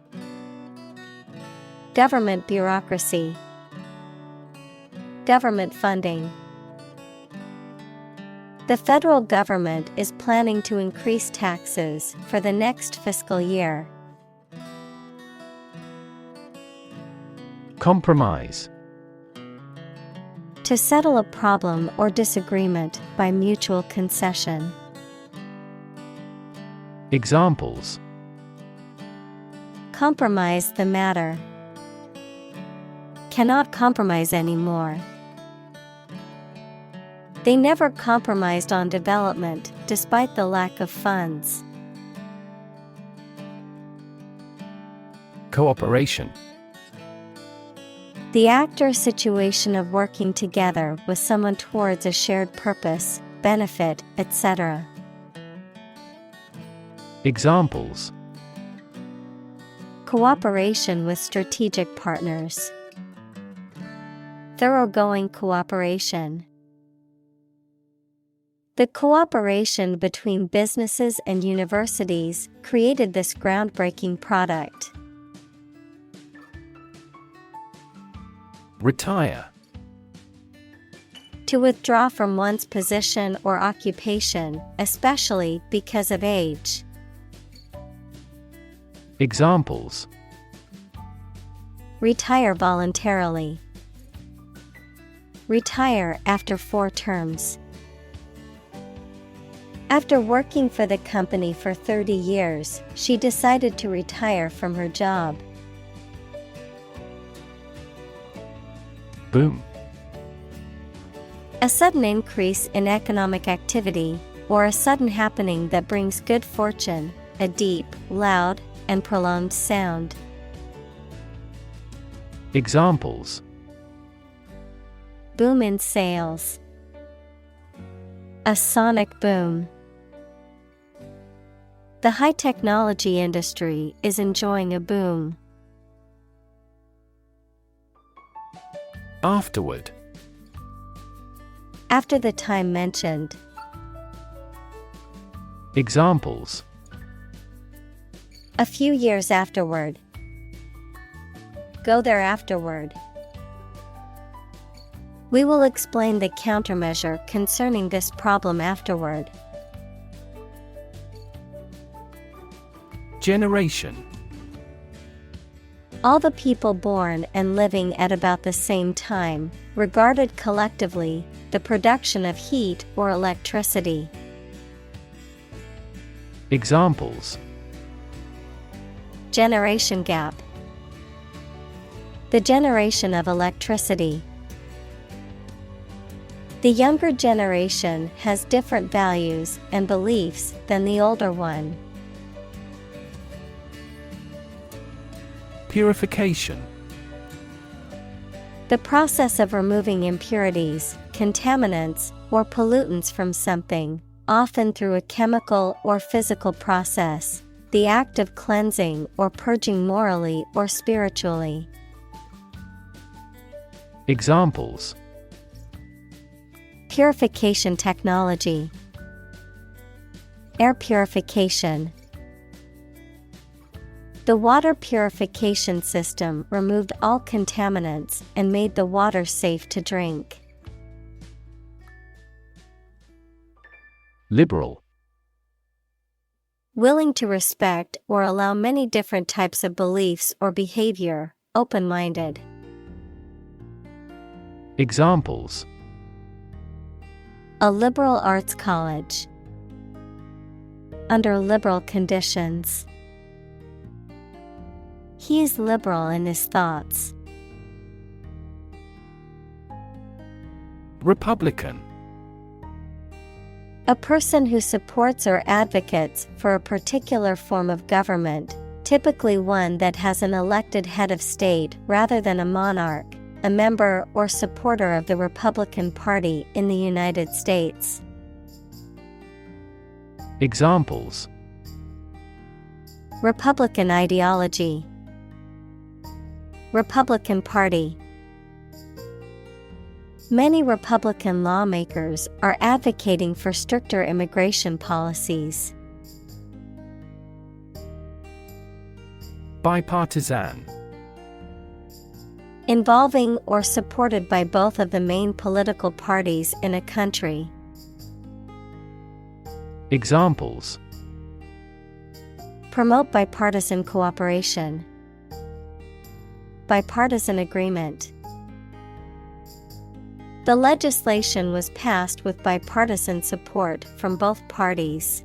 Government bureaucracy. Government funding. The federal government is planning to increase taxes for the next fiscal year. Compromise. To settle a problem or disagreement by mutual concession. Examples. Compromise the matter. Cannot compromise anymore. They never compromised on development despite the lack of funds. Cooperation. The act or situation of working together with someone towards a shared purpose, benefit, etc. Examples. Cooperation with strategic partners. Thoroughgoing cooperation. The cooperation between businesses and universities created this groundbreaking product. Retire. To withdraw from one's position or occupation, especially because of age. Examples. Retire voluntarily. Retire after 4 terms. After working for the company for 30 years, she decided to retire from her job. Boom. A sudden increase in economic activity, or a sudden happening that brings good fortune, a deep, loud, and prolonged sound. Examples. Boom in sales. A sonic boom. The high-technology industry is enjoying a boom. Afterward. After the time mentioned. Examples. A few years afterward. Go there afterward. We will explain the countermeasure concerning this problem afterward. Generation. All the people born and living at about the same time, regarded collectively, the production of heat or electricity. Examples. Generation gap. The generation of electricity. The younger generation has different values and beliefs than the older one. Purification. The process of removing impurities, contaminants, or pollutants from something, often through a chemical or physical process. The act of cleansing or purging morally or spiritually. Examples. Purification technology. Air purification. The water purification system removed all contaminants and made the water safe to drink. Liberal. Willing to respect or allow many different types of beliefs or behavior, open-minded. Examples. A liberal arts college. Under liberal conditions. He is liberal in his thoughts. Republican. A person who supports or advocates for a particular form of government, typically one that has an elected head of state rather than a monarch, a member or supporter of the Republican Party in the United States. Examples. Republican ideology. Republican Party. Many Republican lawmakers are advocating for stricter immigration policies. Bipartisan. Involving or supported by both of the main political parties in a country. Examples: Promote bipartisan cooperation. Bipartisan agreement. The legislation was passed with bipartisan support from both parties.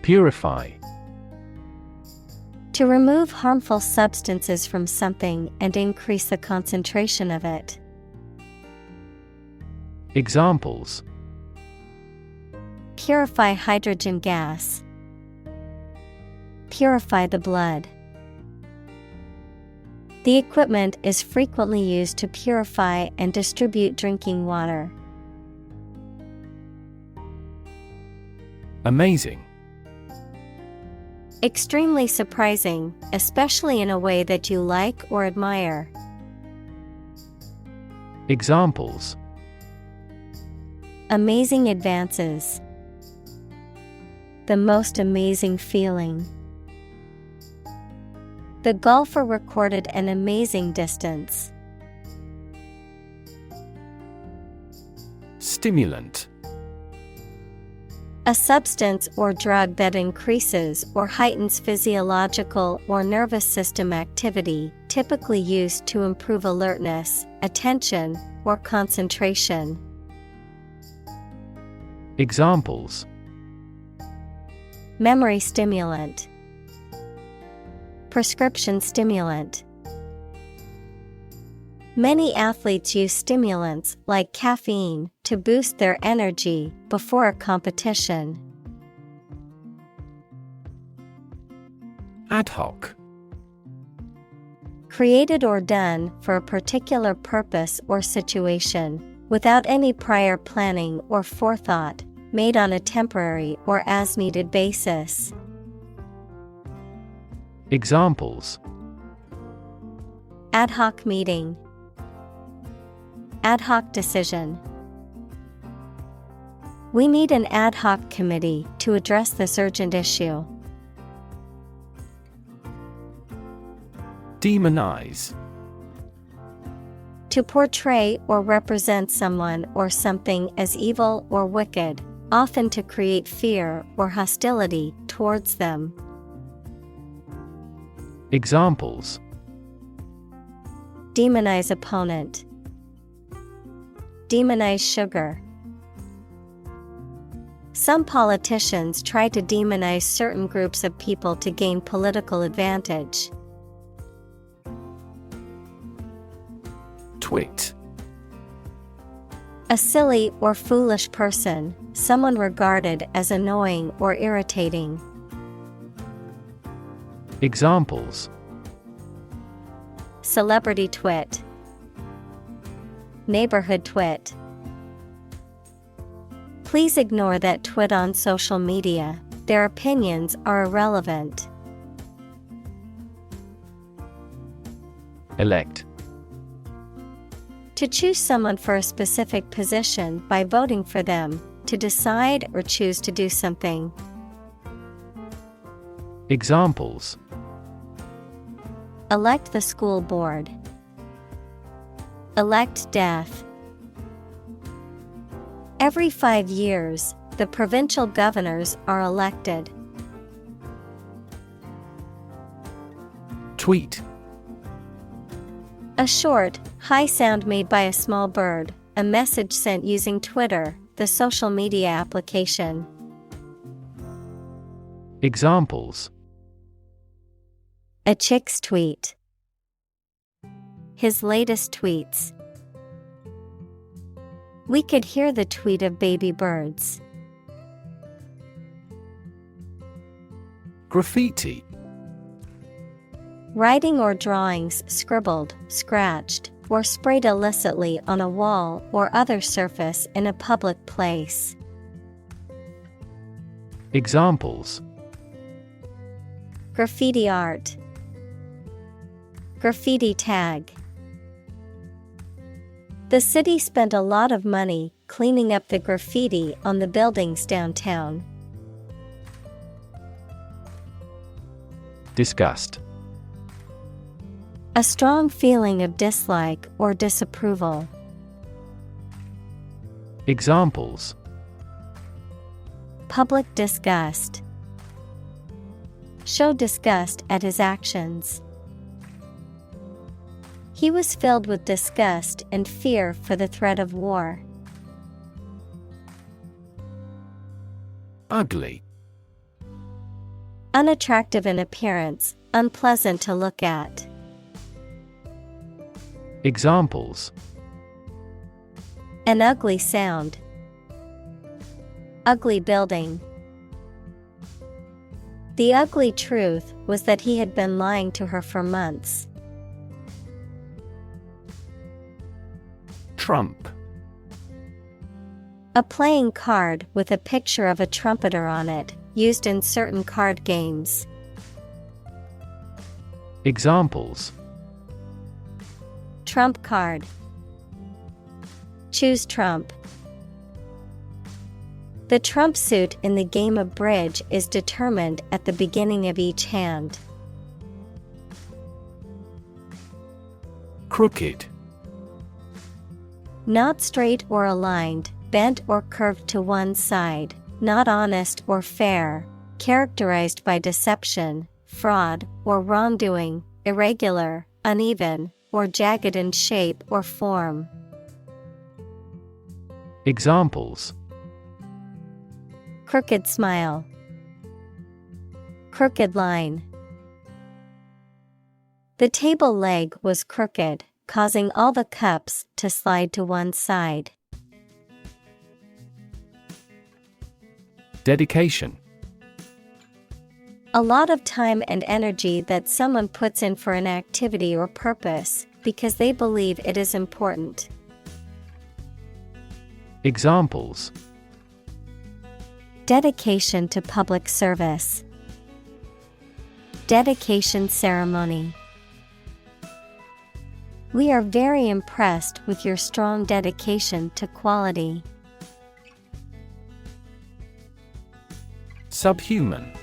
Purify. To remove harmful substances from something and increase the concentration of it. Examples: Purify hydrogen gas. Purify the blood. The equipment is frequently used to purify and distribute drinking water. Amazing. Extremely surprising, especially in a way that you like or admire. Examples: Amazing advances. The most amazing feeling. The golfer recorded an amazing distance. Stimulant. A substance or drug that increases or heightens physiological or nervous system activity, typically used to improve alertness, attention, or concentration. Examples: Memory stimulant. Prescription stimulant. Many athletes use stimulants like caffeine to boost their energy before a competition. Ad hoc. Created or done for a particular purpose or situation, without any prior planning or forethought, made on a temporary or as-needed basis. Examples: Ad hoc meeting. Ad hoc decision. We need an ad hoc committee to address this urgent issue. Demonize. To portray or represent someone or something as evil or wicked, often to create fear or hostility towards them. Examples: Demonize opponent. Demonize sugar. Some politicians try to demonize certain groups of people to gain political advantage. Twit. A silly or foolish person, someone regarded as annoying or irritating. Examples: Celebrity twit. Neighborhood twit. Please ignore that twit on social media. Their opinions are irrelevant. Elect. To choose someone for a specific position by voting for them, to decide or choose to do something. Examples: Elect the school board. Elect death. Every 5 years, the provincial governors are elected. Tweet. A short, high sound made by a small bird, a message sent using Twitter, the social media application. Examples: A chick's tweet. His latest tweets. We could hear the tweet of baby birds. Graffiti. Writing or drawings scribbled, scratched, or sprayed illicitly on a wall or other surface in a public place. Examples: Graffiti art. Graffiti tag. The city spent a lot of money cleaning up the graffiti on the buildings downtown. Disgust. A strong feeling of dislike or disapproval. Examples: Public disgust. Show disgust at his actions. He was filled with disgust and fear for the threat of war. Ugly. Unattractive in appearance, unpleasant to look at. Examples: An ugly sound. Ugly building. The ugly truth was that he had been lying to her for months. Trump. A playing card with a picture of a trumpeter on it, used in certain card games. Examples: Trump card. Choose Trump. The trump suit in the game of bridge is determined at the beginning of each hand. Crooked. Not straight or aligned, bent or curved to one side, not honest or fair, characterized by deception, fraud, or wrongdoing, irregular, uneven, or jagged in shape or form. Examples: Crooked smile. Crooked line. The table leg was crooked, causing all the cups to slide to one side. Dedication. A lot of time and energy that someone puts in for an activity or purpose, because they believe it is important. Examples: Dedication to public service. Dedication ceremony. We are very impressed with your strong dedication to quality. Subhuman.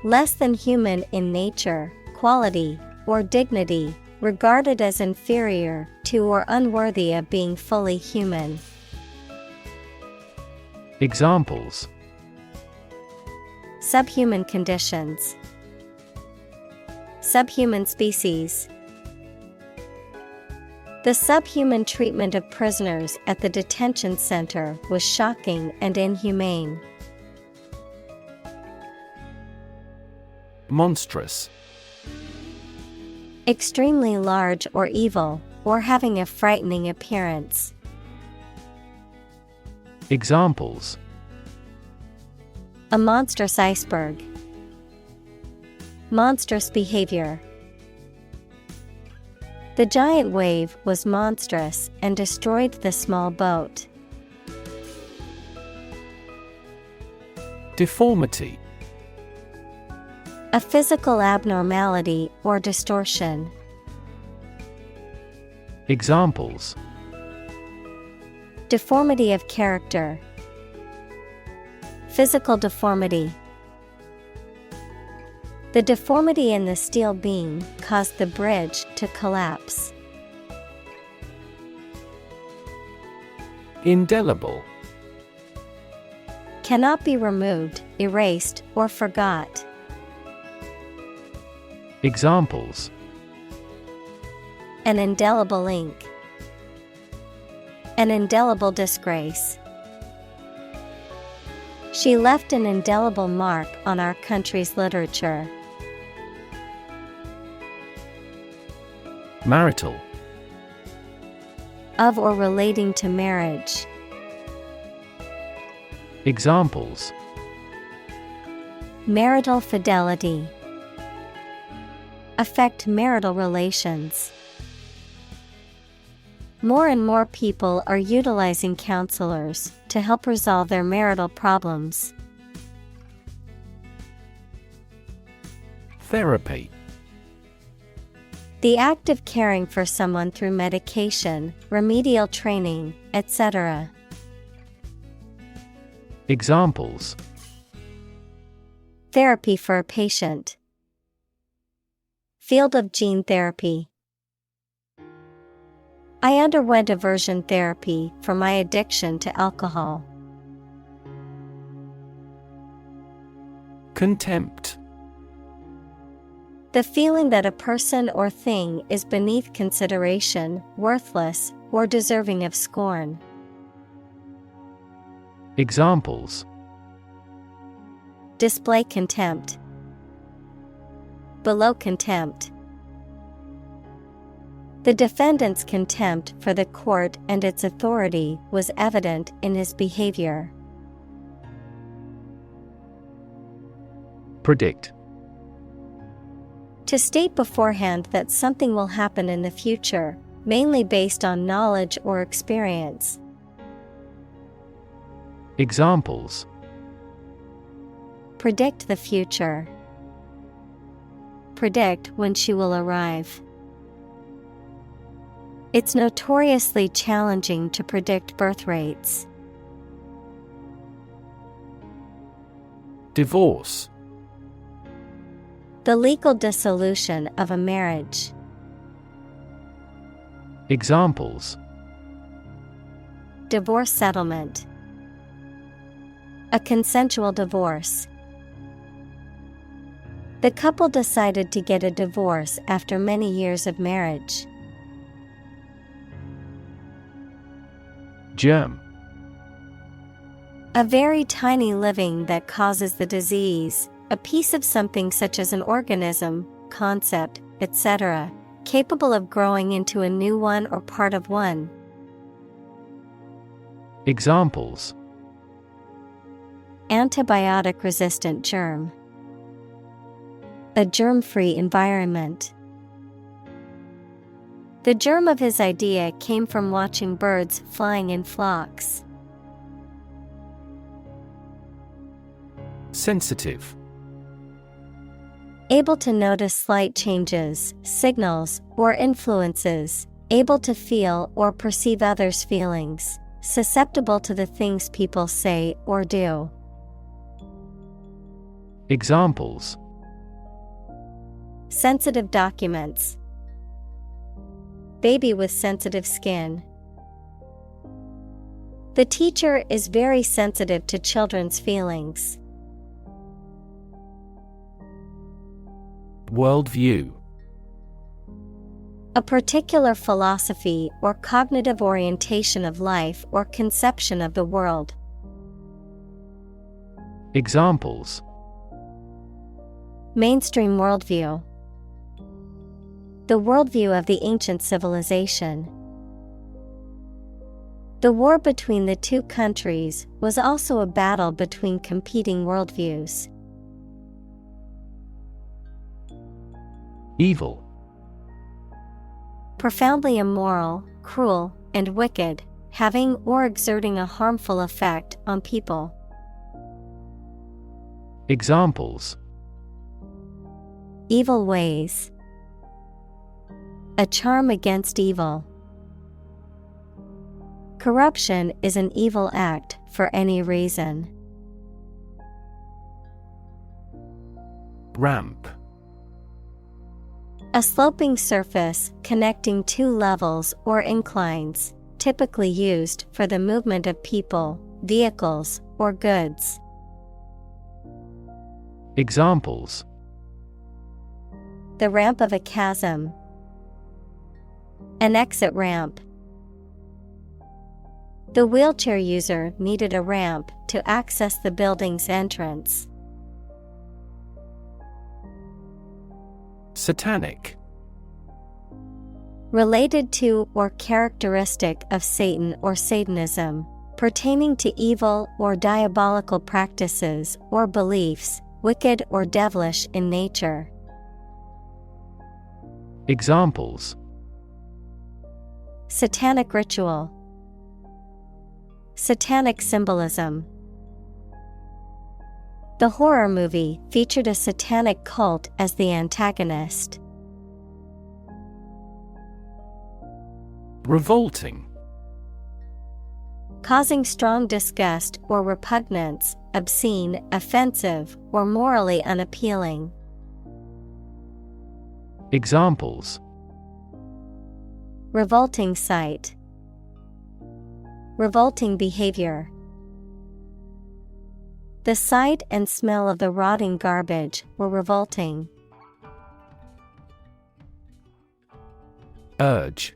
Less than human in nature, quality, or dignity, regarded as inferior to or unworthy of being fully human. Examples: Subhuman conditions. Subhuman species. The subhuman treatment of prisoners at the detention center was shocking and inhumane. Monstrous. Extremely large or evil, or having a frightening appearance. Examples: A monstrous iceberg. Monstrous behavior. The giant wave was monstrous and destroyed the small boat. Deformity. A physical abnormality or distortion. Examples: Deformity of character. Physical deformity. The deformity in the steel beam caused the bridge to collapse. Indelible. Cannot be removed, erased, or forgot. Examples: An indelible ink. An indelible disgrace. She left an indelible mark on our country's literature. Marital. Of or relating to marriage. Examples: Marital fidelity. Affect marital relations. More and more people are utilizing counselors to help resolve their marital problems. Therapy. The act of caring for someone through medication, remedial training, etc. Examples: Therapy for a patient. Field of gene therapy. I underwent aversion therapy for my addiction to alcohol. Contempt. The feeling that a person or thing is beneath consideration, worthless, or deserving of scorn. Examples: Display contempt. Below contempt. The defendant's contempt for the court and its authority was evident in his behavior. Predict. To state beforehand that something will happen in the future, mainly based on knowledge or experience. Examples: Predict the future. Predict when she will arrive. It's notoriously challenging to predict birth rates. Divorce. The legal dissolution of a marriage. Examples: Divorce settlement. A consensual divorce. The couple decided to get a divorce after many years of marriage. Germ. A very tiny living that causes the disease, a piece of something such as an organism, concept, etc., capable of growing into a new one or part of one. Examples: Antibiotic-resistant germ. A germ-free environment. The germ of his idea came from watching birds flying in flocks. Sensitive. Able to notice slight changes, signals, or influences, able to feel or perceive others' feelings, susceptible to the things people say or do. Examples: Sensitive documents. Baby with sensitive skin. The teacher is very sensitive to children's feelings. Worldview. A particular philosophy or cognitive orientation of life or conception of the world. Examples: Mainstream worldview. The worldview of the ancient civilization. The war between the two countries was also a battle between competing worldviews. Evil. Profoundly immoral, cruel, and wicked, having or exerting a harmful effect on people. Examples: Evil ways. A charm against evil. Corruption is an evil act for any reason. Ramp. A sloping surface connecting two levels or inclines, typically used for the movement of people, vehicles, or goods. Examples: The ramp of a chasm. An exit ramp. The wheelchair user needed a ramp to access the building's entrance. Satanic. Related to or characteristic of Satan or Satanism, pertaining to evil or diabolical practices or beliefs, wicked or devilish in nature. Examples: Satanic ritual. Satanic symbolism. The horror movie featured a satanic cult as the antagonist. Revolting. Causing strong disgust or repugnance, obscene, offensive, or morally unappealing. Examples: revolting sight, revolting behavior. The sight and smell of the rotting garbage were revolting. Urge.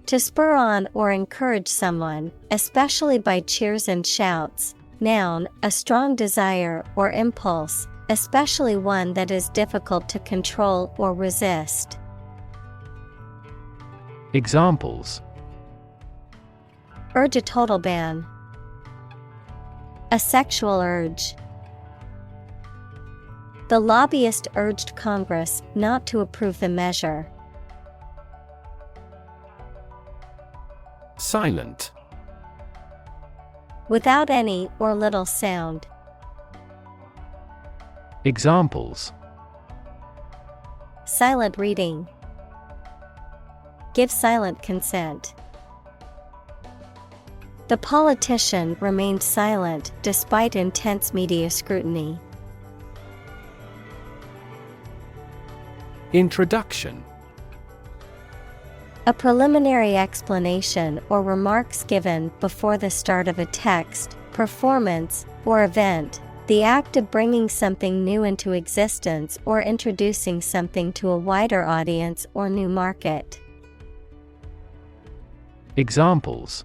To spur on or encourage someone, especially by cheers and shouts. Noun, a strong desire or impulse, especially one that is difficult to control or resist. Examples: urge a total ban, a sexual urge. The lobbyist urged Congress not to approve the measure. Silent. Without any or little sound. Examples: silent reading, give silent consent. The politician remained silent despite intense media scrutiny. Introduction. A preliminary explanation or remarks given before the start of a text, performance, or event, the act of bringing something new into existence or introducing something to a wider audience or new market. Examples: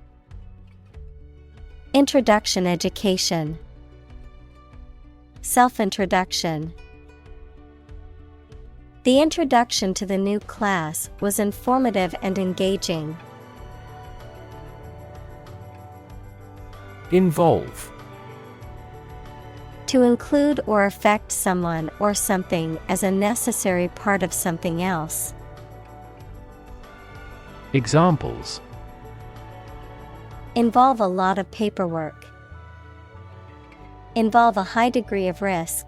introduction education, self-introduction. The introduction to the new class was informative and engaging. Involve. To include or affect someone or something as a necessary part of something else. Examples: involve a lot of paperwork, involve a high degree of risk.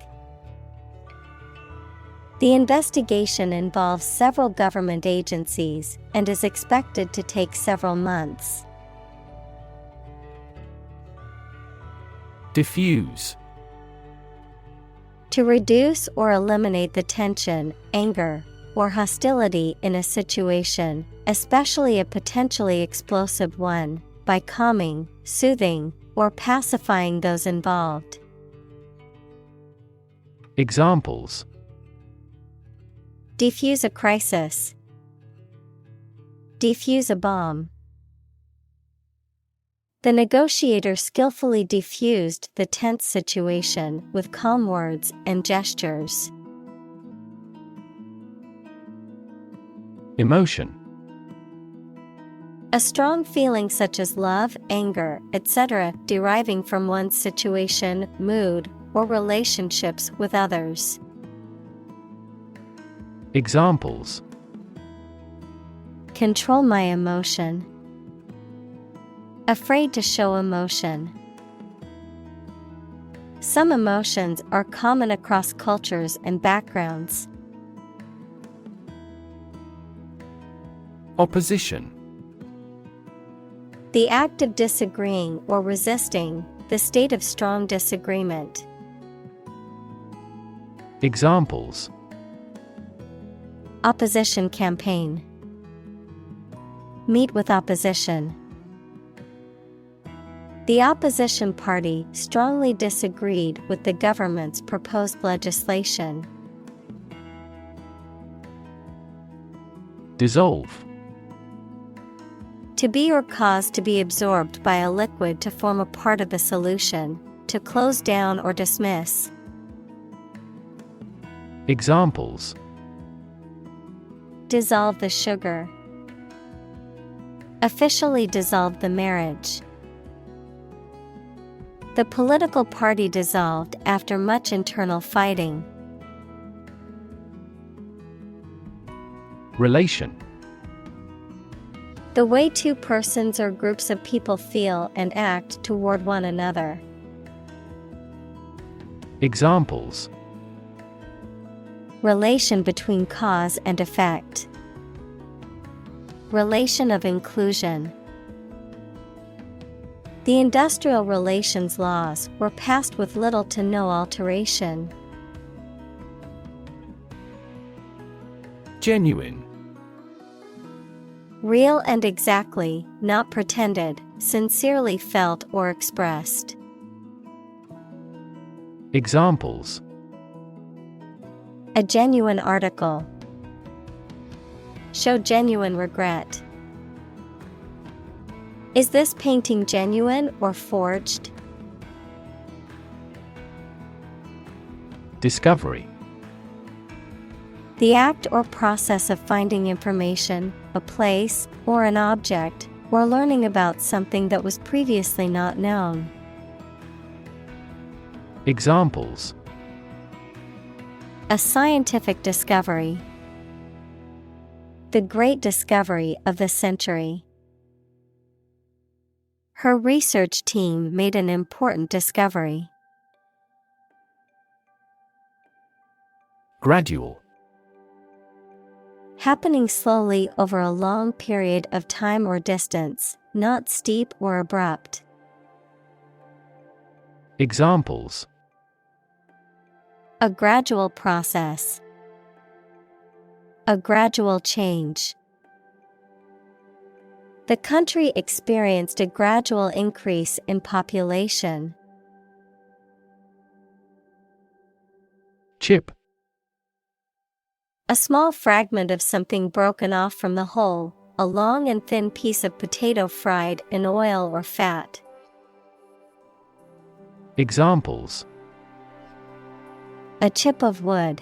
The investigation involves several government agencies and is expected to take several months. Diffuse. To reduce or eliminate the tension, anger, or hostility in a situation, especially a potentially explosive one, by calming, soothing, or pacifying those involved. Examples: defuse a crisis, defuse a bomb. The negotiator skillfully diffused the tense situation with calm words and gestures. Emotion. A strong feeling such as love, anger, etc., deriving from one's situation, mood, or relationships with others. Examples: control my emotion, afraid to show emotion. Some emotions are common across cultures and backgrounds. Opposition. The act of disagreeing or resisting, the state of strong disagreement. Examples: opposition campaign, meet with opposition. The opposition party strongly disagreed with the government's proposed legislation. Dissolve. To be or cause to be absorbed by a liquid to form a part of a solution, to close down or dismiss. Examples: dissolve the sugar, officially dissolved the marriage. The political party dissolved after much internal fighting. Relation. The way two persons or groups of people feel and act toward one another. Examples: relation between cause and effect. Relation of inclusion. The industrial relations laws were passed with little to no alteration. Genuine. Real and exactly, not pretended, sincerely felt or expressed. Examples: A genuine article. Show genuine regret. Is this painting genuine or forged? Discovery. The act or process of finding information, a place, or an object, or learning about something that was previously not known. Examples: A scientific discovery. The great discovery of the century. Her research team made an important discovery. Gradual. Happening slowly over a long period of time or distance, not steep or abrupt. Examples: A gradual process. A gradual change. The country experienced a gradual increase in population. Chip. A small fragment of something broken off from the whole, a long and thin piece of potato fried in oil or fat. Examples: A chip of wood.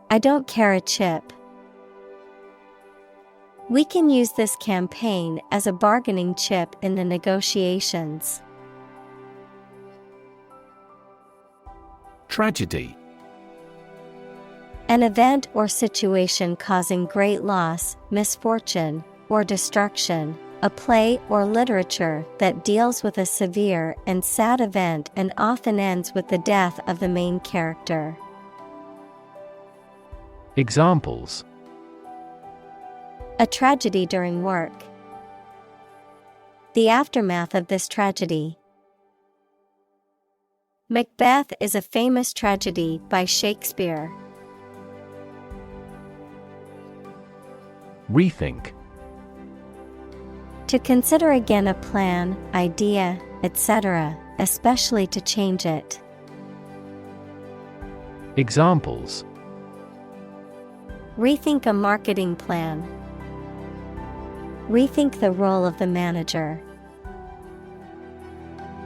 I don't care a chip. We can use this campaign as a bargaining chip in the negotiations. Tragedy. An event or situation causing great loss, misfortune, or destruction. A play or literature that deals with a severe and sad event and often ends with the death of the main character. Examples: A tragedy during work. The aftermath of this tragedy. Macbeth is a famous tragedy by Shakespeare. Rethink. To consider again a plan, idea, etc., especially to change it. Examples: Rethink a marketing plan. Rethink the role of the manager.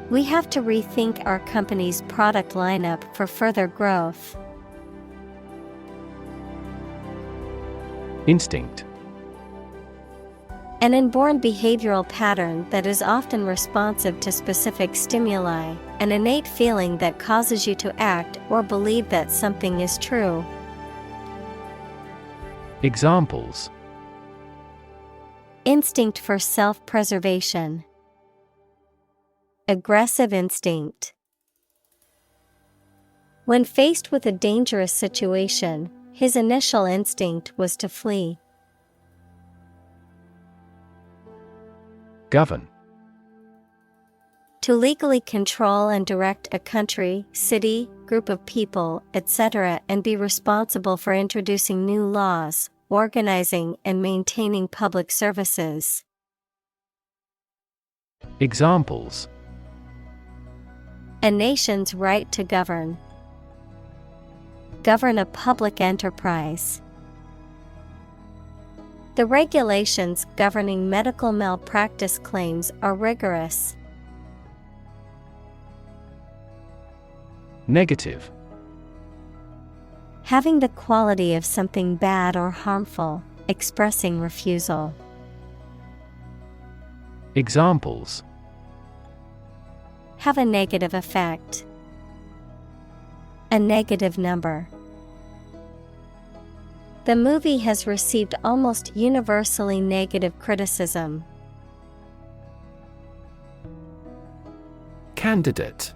We have to rethink our company's product lineup for further growth. Instinct. An inborn behavioral pattern that is often responsive to specific stimuli, an innate feeling that causes you to act or believe that something is true. Examples: Instinct for self-preservation. Aggressive instinct. When faced with a dangerous situation, his initial instinct was to flee. Govern. To legally control and direct a country, city, group of people, etc., and be responsible for introducing new laws, organizing and maintaining public services. Examples: A nation's right to govern. Govern a public enterprise. The regulations governing medical malpractice claims are rigorous. Negative. Having the quality of something bad or harmful, expressing refusal. Examples: Have a negative effect. A negative number. The movie has received almost universally negative criticism. Candidate.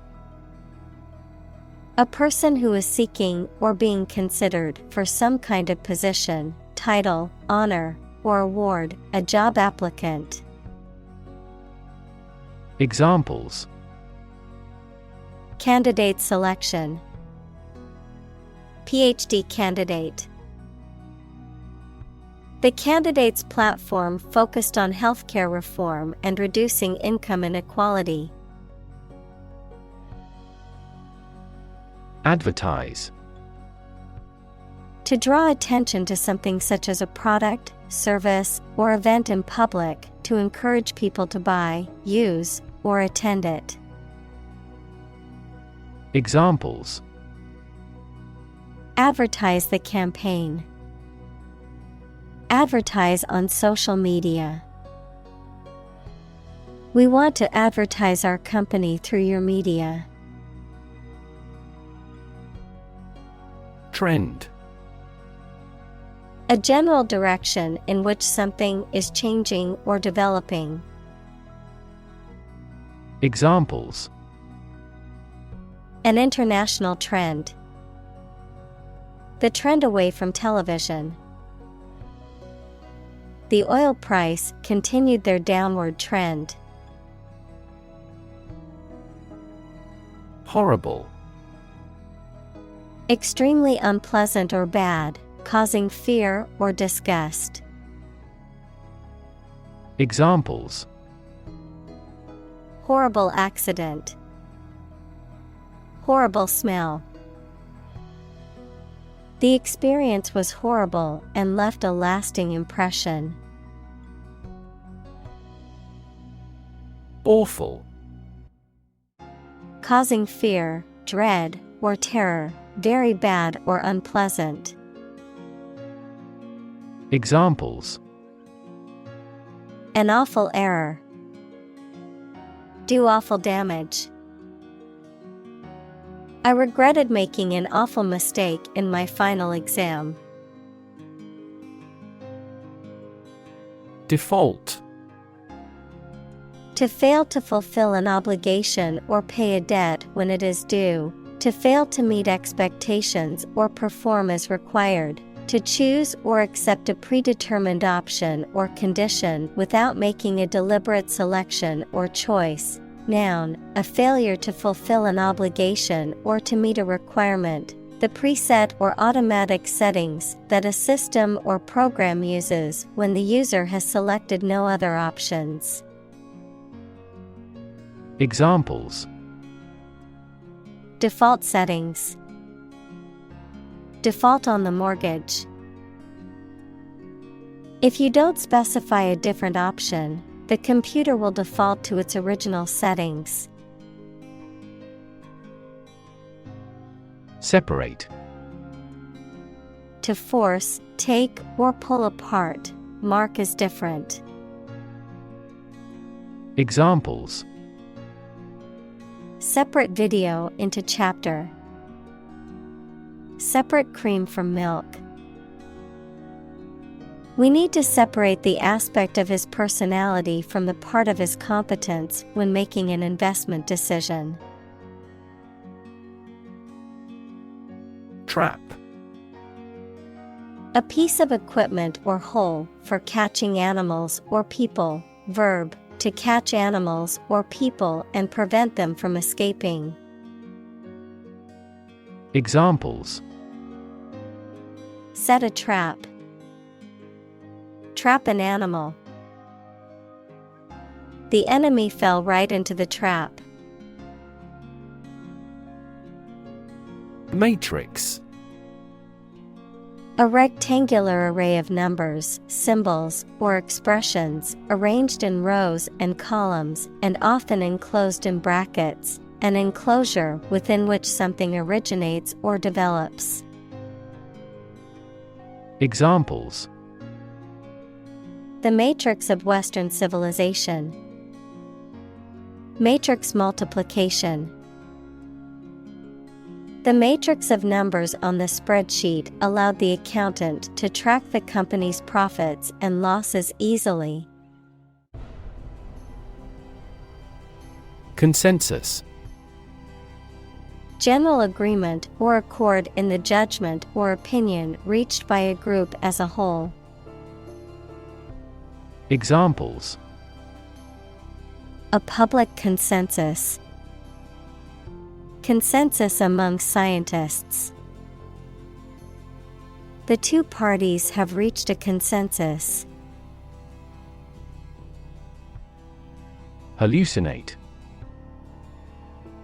A person who is seeking or being considered for some kind of position, title, honor, or award, a job applicant. Examples: Candidate selection. PhD candidate. The candidate's platform focused on healthcare reform and reducing income inequality. Advertise. To draw attention to something such as a product, service, or event in public, to encourage people to buy, use, or attend it. Examples: Advertise the campaign. Advertise on social media. We want to advertise our company through your media. Trend. A general direction in which something is changing or developing. Examples: An international trend. The trend away from television. The oil price continued their downward trend. Horrible. Extremely unpleasant or bad, causing fear or disgust. Examples: Horrible accident. Horrible smell. The experience was horrible and left a lasting impression. Awful. Causing fear, dread, or terror, very bad or unpleasant. Examples: An awful error. Do awful damage. I regretted making an awful mistake in my final exam. Default. To fail to fulfill an obligation or pay a debt when it is due, to fail to meet expectations or perform as required, to choose or accept a predetermined option or condition without making a deliberate selection or choice. Noun, a failure to fulfill an obligation or to meet a requirement, the preset or automatic settings that a system or program uses when the user has selected no other options. Examples: Default settings. Default on the mortgage. If you don't specify a different option, the computer will default to its original settings. Separate. To force, take, or pull apart, mark as different. Examples: Separate video into chapter. Separate cream from milk. We need to separate the aspect of his personality from the part of his competence when making an investment decision. Trap. A piece of equipment or hole for catching animals or people. Verb, to catch animals or people and prevent them from escaping. Examples: Set a trap. Trap an animal. The enemy fell right into the trap. Matrix. A rectangular array of numbers, symbols, or expressions, arranged in rows and columns and often enclosed in brackets, an enclosure within which something originates or develops. Examples: The matrix of Western civilization. Matrix multiplication. The matrix of numbers on the spreadsheet allowed the accountant to track the company's profits and losses easily. Consensus. General agreement or accord in the judgment or opinion reached by a group as a whole. Examples: A public consensus. Consensus among scientists. The two parties have reached a consensus. Hallucinate.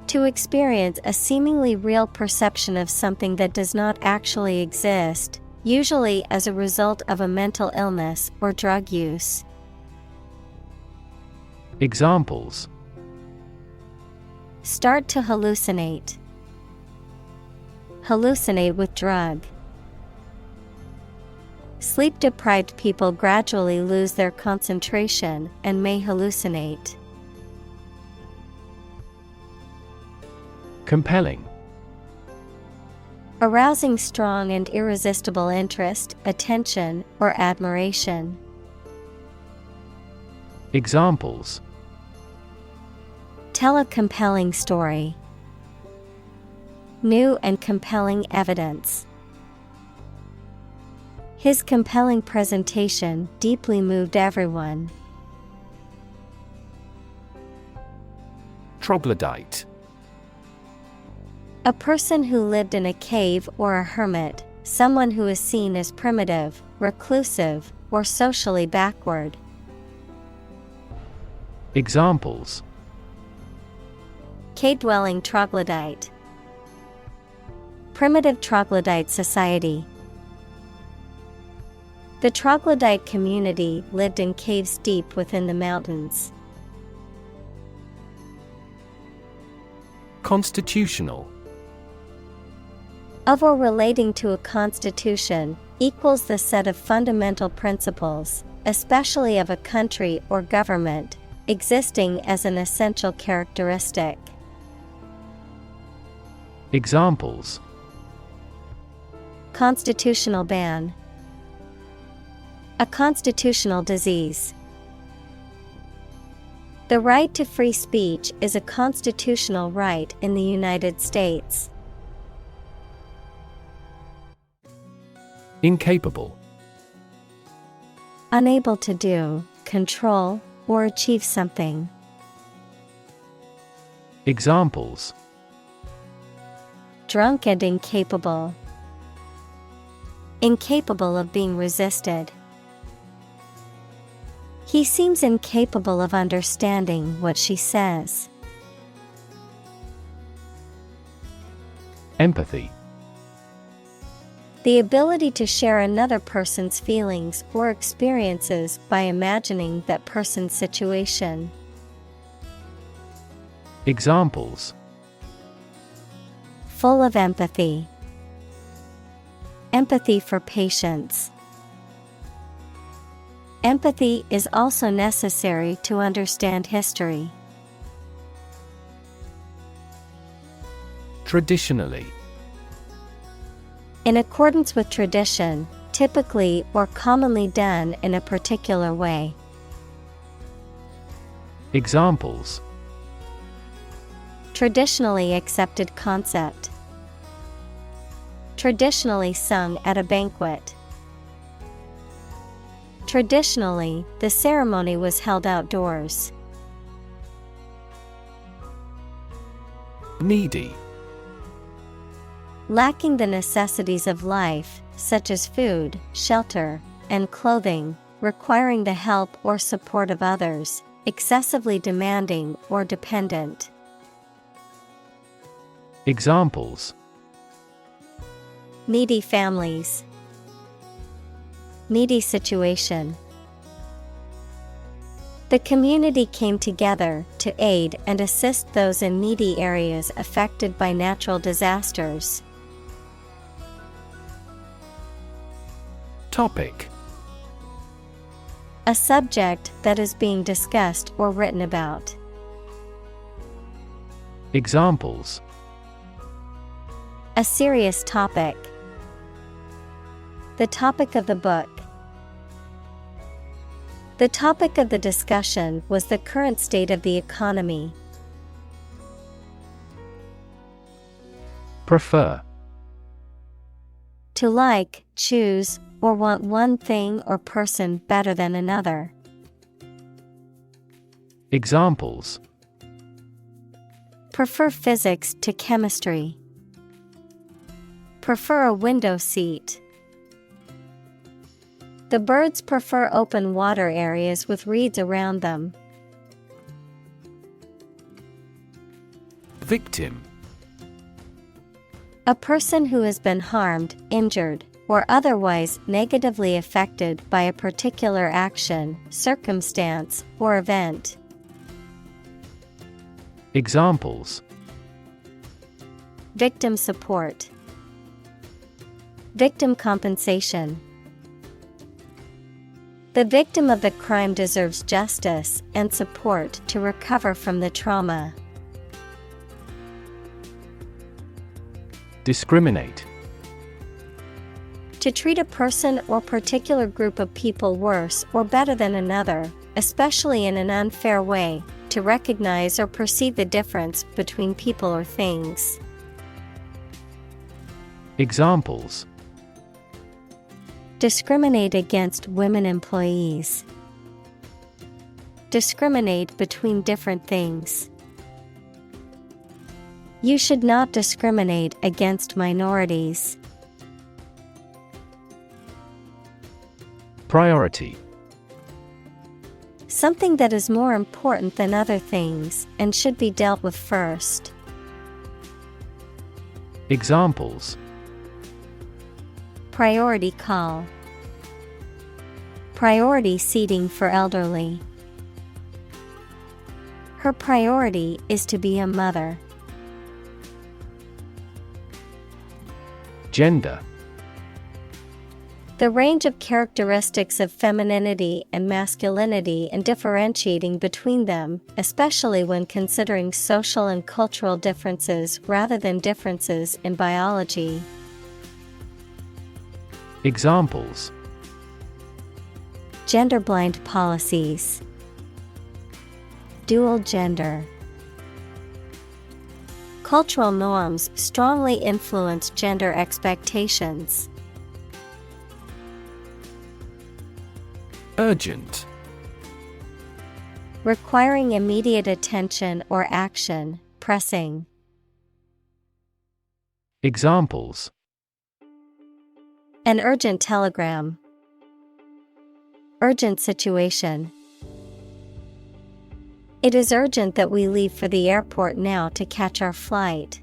To experience a seemingly real perception of something that does not actually exist, usually as a result of a mental illness or drug use. Examples: Start to hallucinate. Hallucinate with drug. Sleep-deprived people gradually lose their concentration and may hallucinate. Compelling. Arousing strong and irresistible interest, attention, or admiration. Examples: Tell a compelling story. New and compelling evidence. His compelling presentation deeply moved everyone. Troglodyte. A person who lived in a cave or a hermit, someone who is seen as primitive, reclusive, or socially backward. Examples: Cave-dwelling troglodyte. Primitive troglodyte society. The troglodyte community lived in caves deep within the mountains. Constitutional. Of or relating to a constitution, equals the set of fundamental principles, especially of a country or government, existing as an essential characteristic. Examples: Constitutional ban. A constitutional disease. The right to free speech is a constitutional right in the United States. Incapable. Unable to do, control, or achieve something. Examples: Drunk and incapable. Incapable of being resisted. He seems incapable of understanding what she says. Empathy. The ability to share another person's feelings or experiences by imagining that person's situation. Examples: Full of empathy. Empathy for patients. Empathy is also necessary to understand history. Traditionally. In accordance with tradition, typically or commonly done in a particular way. Examples: Traditionally accepted concept. Traditionally sung at a banquet. Traditionally, the ceremony was held outdoors. Needy. Lacking the necessities of life, such as food, shelter, and clothing, requiring the help or support of others, excessively demanding or dependent. Examples: Needy families. Needy situation. The community came together to aid and assist those in needy areas affected by natural disasters. Topic. A subject that is being discussed or written about. Examples: A serious topic. The topic of the book. The topic of the discussion was the current state of the economy. Prefer. To like, choose, or want one thing or person better than another. Examples: Prefer physics to chemistry. Prefer a window seat. The birds prefer open water areas with reeds around them. Victim. A person who has been harmed, injured, or otherwise negatively affected by a particular action, circumstance, or event. Examples: Victim support, victim compensation. The victim of the crime deserves justice and support to recover from the trauma. Discriminate. To treat a person or particular group of people worse or better than another, especially in an unfair way, to recognize or perceive the difference between people or things. Examples: Discriminate against women employees. Discriminate between different things. You should not discriminate against minorities. Priority. Something that is more important than other things and should be dealt with first. Examples: Priority call. Priority seating for elderly. Her priority is to be a mother. Gender. The range of characteristics of femininity and masculinity and differentiating between them, especially when considering social and cultural differences rather than differences in biology. Examples: Gender-blind policies. Dual gender. Cultural norms strongly influence gender expectations. Urgent. Requiring immediate attention or action, pressing. Examples: An urgent telegram. Urgent situation. It is urgent that we leave for the airport now to catch our flight.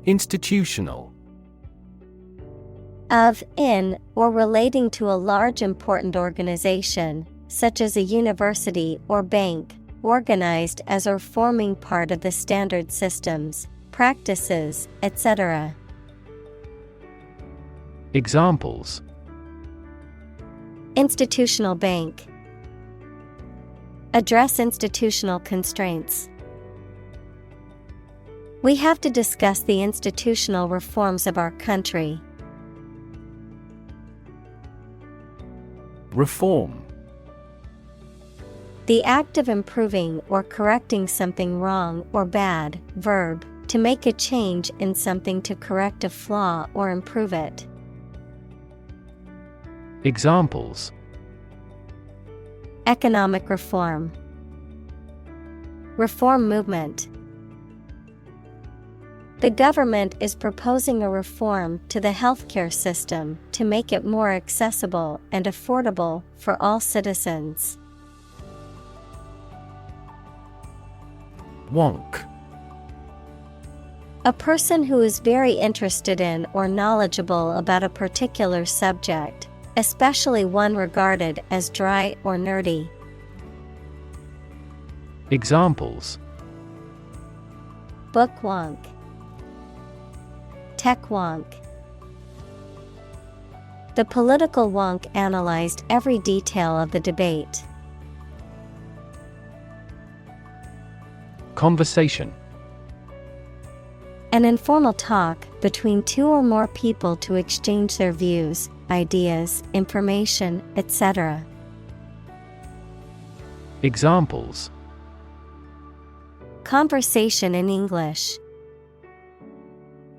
Institutional. Of, in, or relating to a large important organization, such as a university or bank, organized as or forming part of the standard systems, practices, etc. Examples: Institutional bank. Address institutional constraints. We have to discuss the institutional reforms of our country. Reform. The act of improving or correcting something wrong or bad. Verb, to make a change in something to correct a flaw or improve it. Examples: Economic reform. Reform movement. The government is proposing a reform to the healthcare system to make it more accessible and affordable for all citizens. Wonk. A person who is very interested in or knowledgeable about a particular subject, especially one regarded as dry or nerdy. Examples: Book wonk. Tech wonk. The political wonk analyzed every detail of the debate. Conversation. An informal talk between two or more people to exchange their views, ideas, information, etc. Examples: Conversation in English.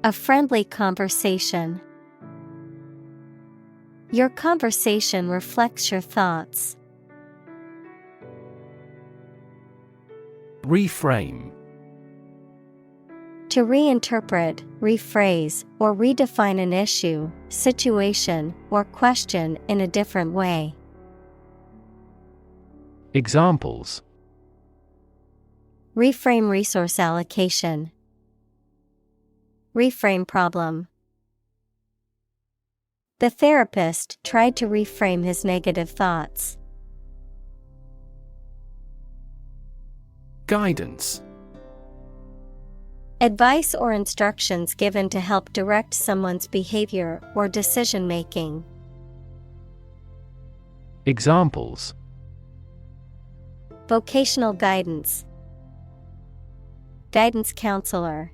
A friendly conversation. Your conversation reflects your thoughts. Reframe. To reinterpret, rephrase, or redefine an issue, situation, or question in a different way. Examples: Reframe resource allocation. Reframe problem. The therapist tried to reframe his negative thoughts. Guidance. Advice or instructions given to help direct someone's behavior or decision-making. Examples: Vocational guidance. Guidance counselor.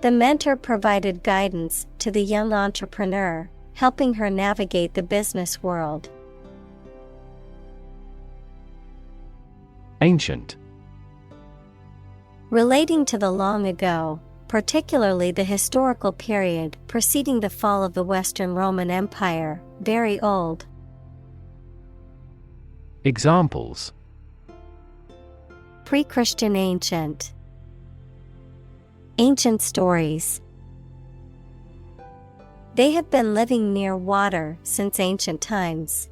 The mentor provided guidance to the young entrepreneur, helping her navigate the business world. Ancient. Relating to the long ago, particularly the historical period preceding the fall of the Western Roman Empire, very old. Examples: Pre-Christian ancient. Ancient stories. They have been living near water since ancient times.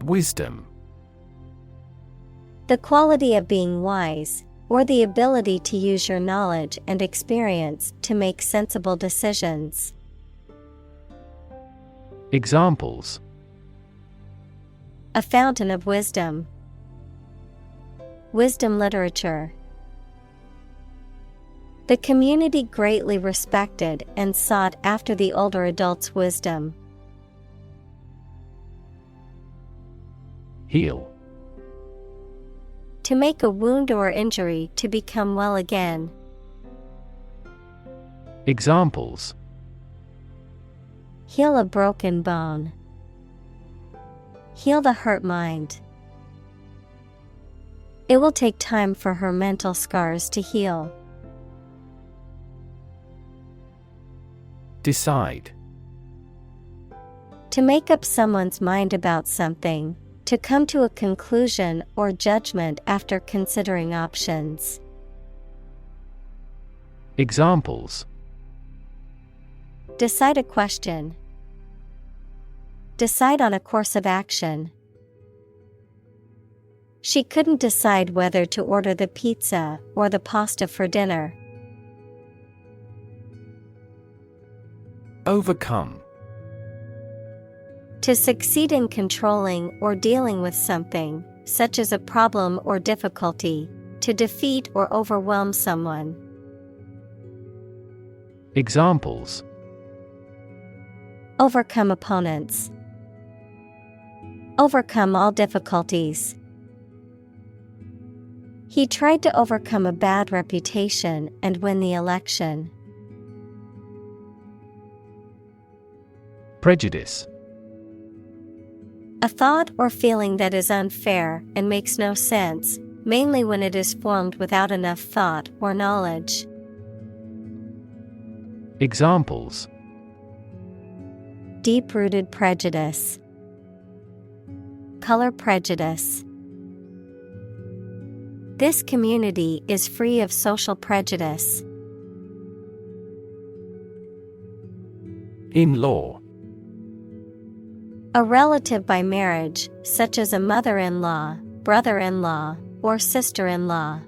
Wisdom. The quality of being wise, or the ability to use your knowledge and experience to make sensible decisions. Examples: A fountain of wisdom. Wisdom literature. The community greatly respected and sought after the older adult's wisdom. Heal. To make a wound or injury to become well again. Examples: Heal a broken bone. Heal the hurt mind. It will take time for her mental scars to heal. Decide. To make up someone's mind about something. To come to a conclusion or judgment after considering options. Examples: Decide a question. Decide on a course of action. She couldn't decide whether to order the pizza or the pasta for dinner. Overcome. To succeed in controlling or dealing with something, such as a problem or difficulty. To defeat or overwhelm someone. Examples: Overcome opponents. Overcome all difficulties. He tried to overcome a bad reputation and win the election. Prejudice. A thought or feeling that is unfair and makes no sense, mainly when it is formed without enough thought or knowledge. Examples: Deep-rooted prejudice. Color prejudice. This community is free of social prejudice. In-law. A relative by marriage, such as a mother-in-law, brother-in-law, or sister-in-law.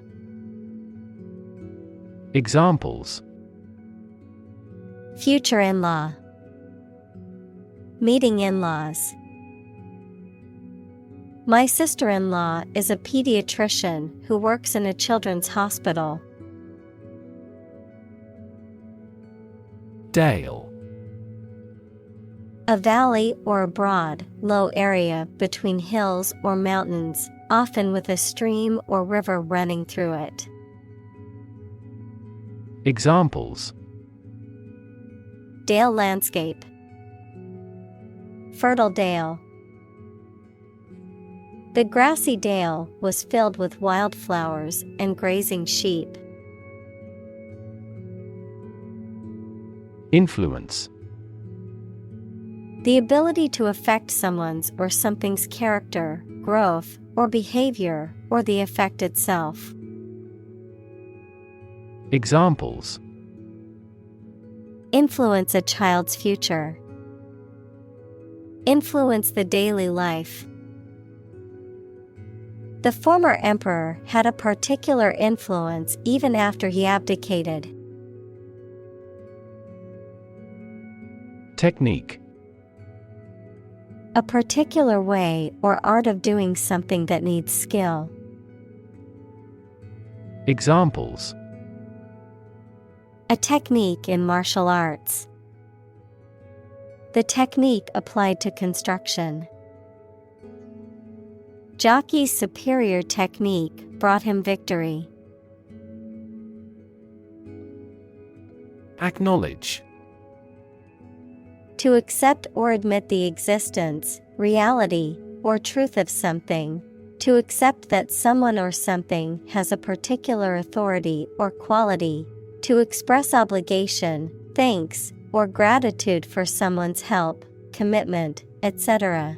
Examples: Future in-law. Meeting in-laws. My sister-in-law is a pediatrician who works in a children's hospital. Dale. A valley or a broad, low area between hills or mountains, often with a stream or river running through it. Examples: Dale landscape. Fertile dale. The grassy dale was filled with wildflowers and grazing sheep. Influence. The ability to affect someone's or something's character, growth, or behavior, or the effect itself. Examples: Influence a child's future. Influence the daily life. The former emperor had a particular influence even after he abdicated. Technique: A particular way or art of doing something that needs skill. Examples: A technique in martial arts. The technique applied to construction. Jockey's superior technique brought him victory. Acknowledge: To accept or admit the existence, reality, or truth of something. To accept that someone or something has a particular authority or quality. To express obligation, thanks, or gratitude for someone's help, commitment, etc.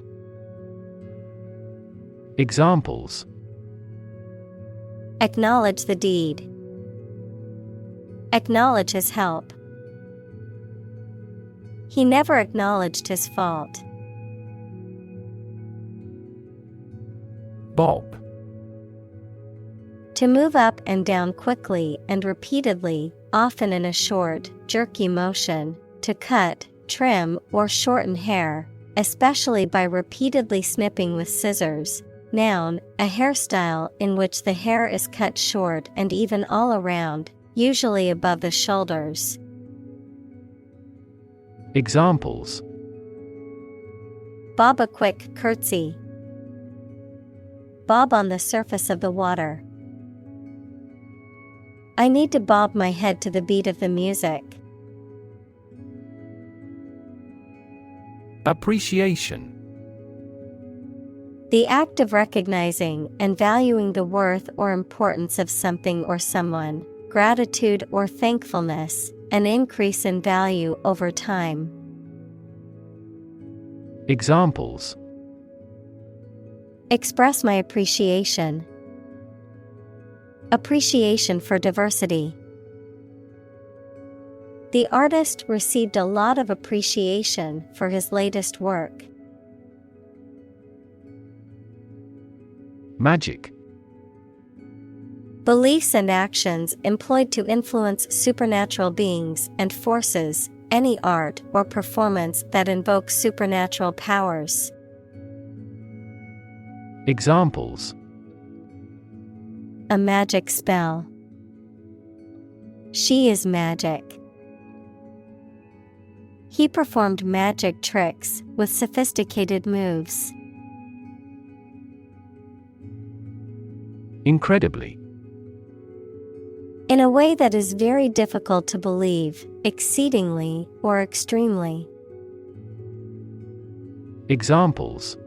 Examples: Acknowledge the deed. Acknowledge his help. He never acknowledged his fault. Bob: To move up and down quickly and repeatedly, often in a short, jerky motion. To cut, trim, or shorten hair, especially by repeatedly snipping with scissors. Noun, a hairstyle in which the hair is cut short and even all around, usually above the shoulders. Examples: Bob a quick curtsy. Bob on the surface of the water. I need to bob my head to the beat of the music. Appreciation: The act of recognizing and valuing the worth or importance of something or someone, gratitude or thankfulness, an increase in value over time. Examples: Express my appreciation. Appreciation for diversity. The artist received a lot of appreciation for his latest work. Magic: Beliefs and actions employed to influence supernatural beings and forces, any art or performance that invokes supernatural powers. Examples: A magic spell. She is magic. He performed magic tricks with sophisticated moves. Incredibly: In a way that is very difficult to believe, exceedingly or extremely. Examples: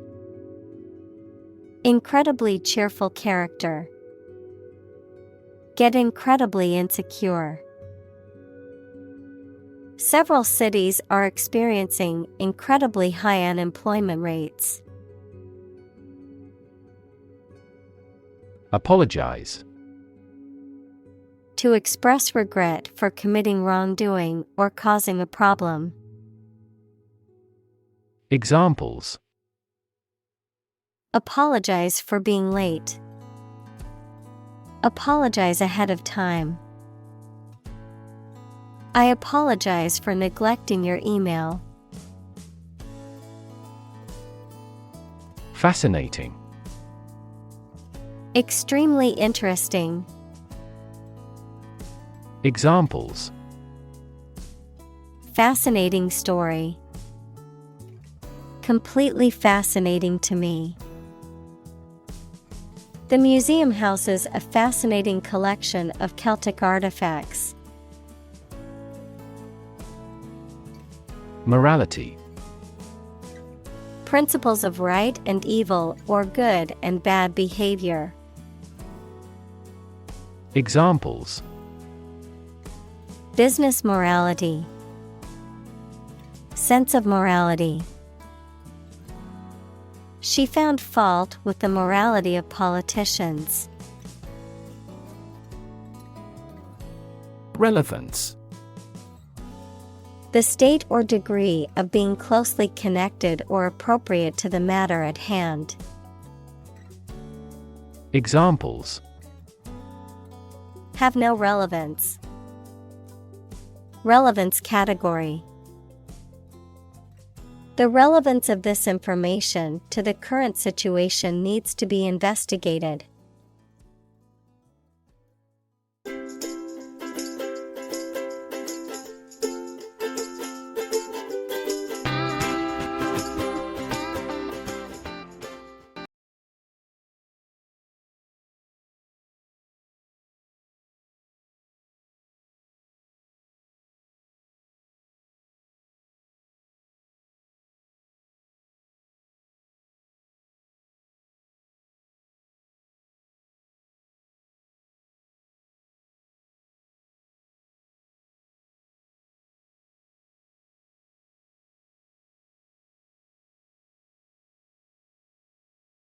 Incredibly cheerful character. Get incredibly insecure. Several cities are experiencing incredibly high unemployment rates. Apologize: To express regret for committing wrongdoing or causing a problem. Examples: Apologize for being late. Apologize ahead of time. I apologize for neglecting your email. Fascinating: Extremely interesting. Examples: Fascinating story. Completely fascinating to me. The museum houses a fascinating collection of Celtic artifacts. Morality: Principles of right and evil or good and bad behavior. Examples: Business morality. Sense of morality. She found fault with the morality of politicians. Relevance. The state or degree of being closely connected or appropriate to the matter at hand. Examples: Have no relevance. Relevance category. The relevance of this information to the current situation needs to be investigated.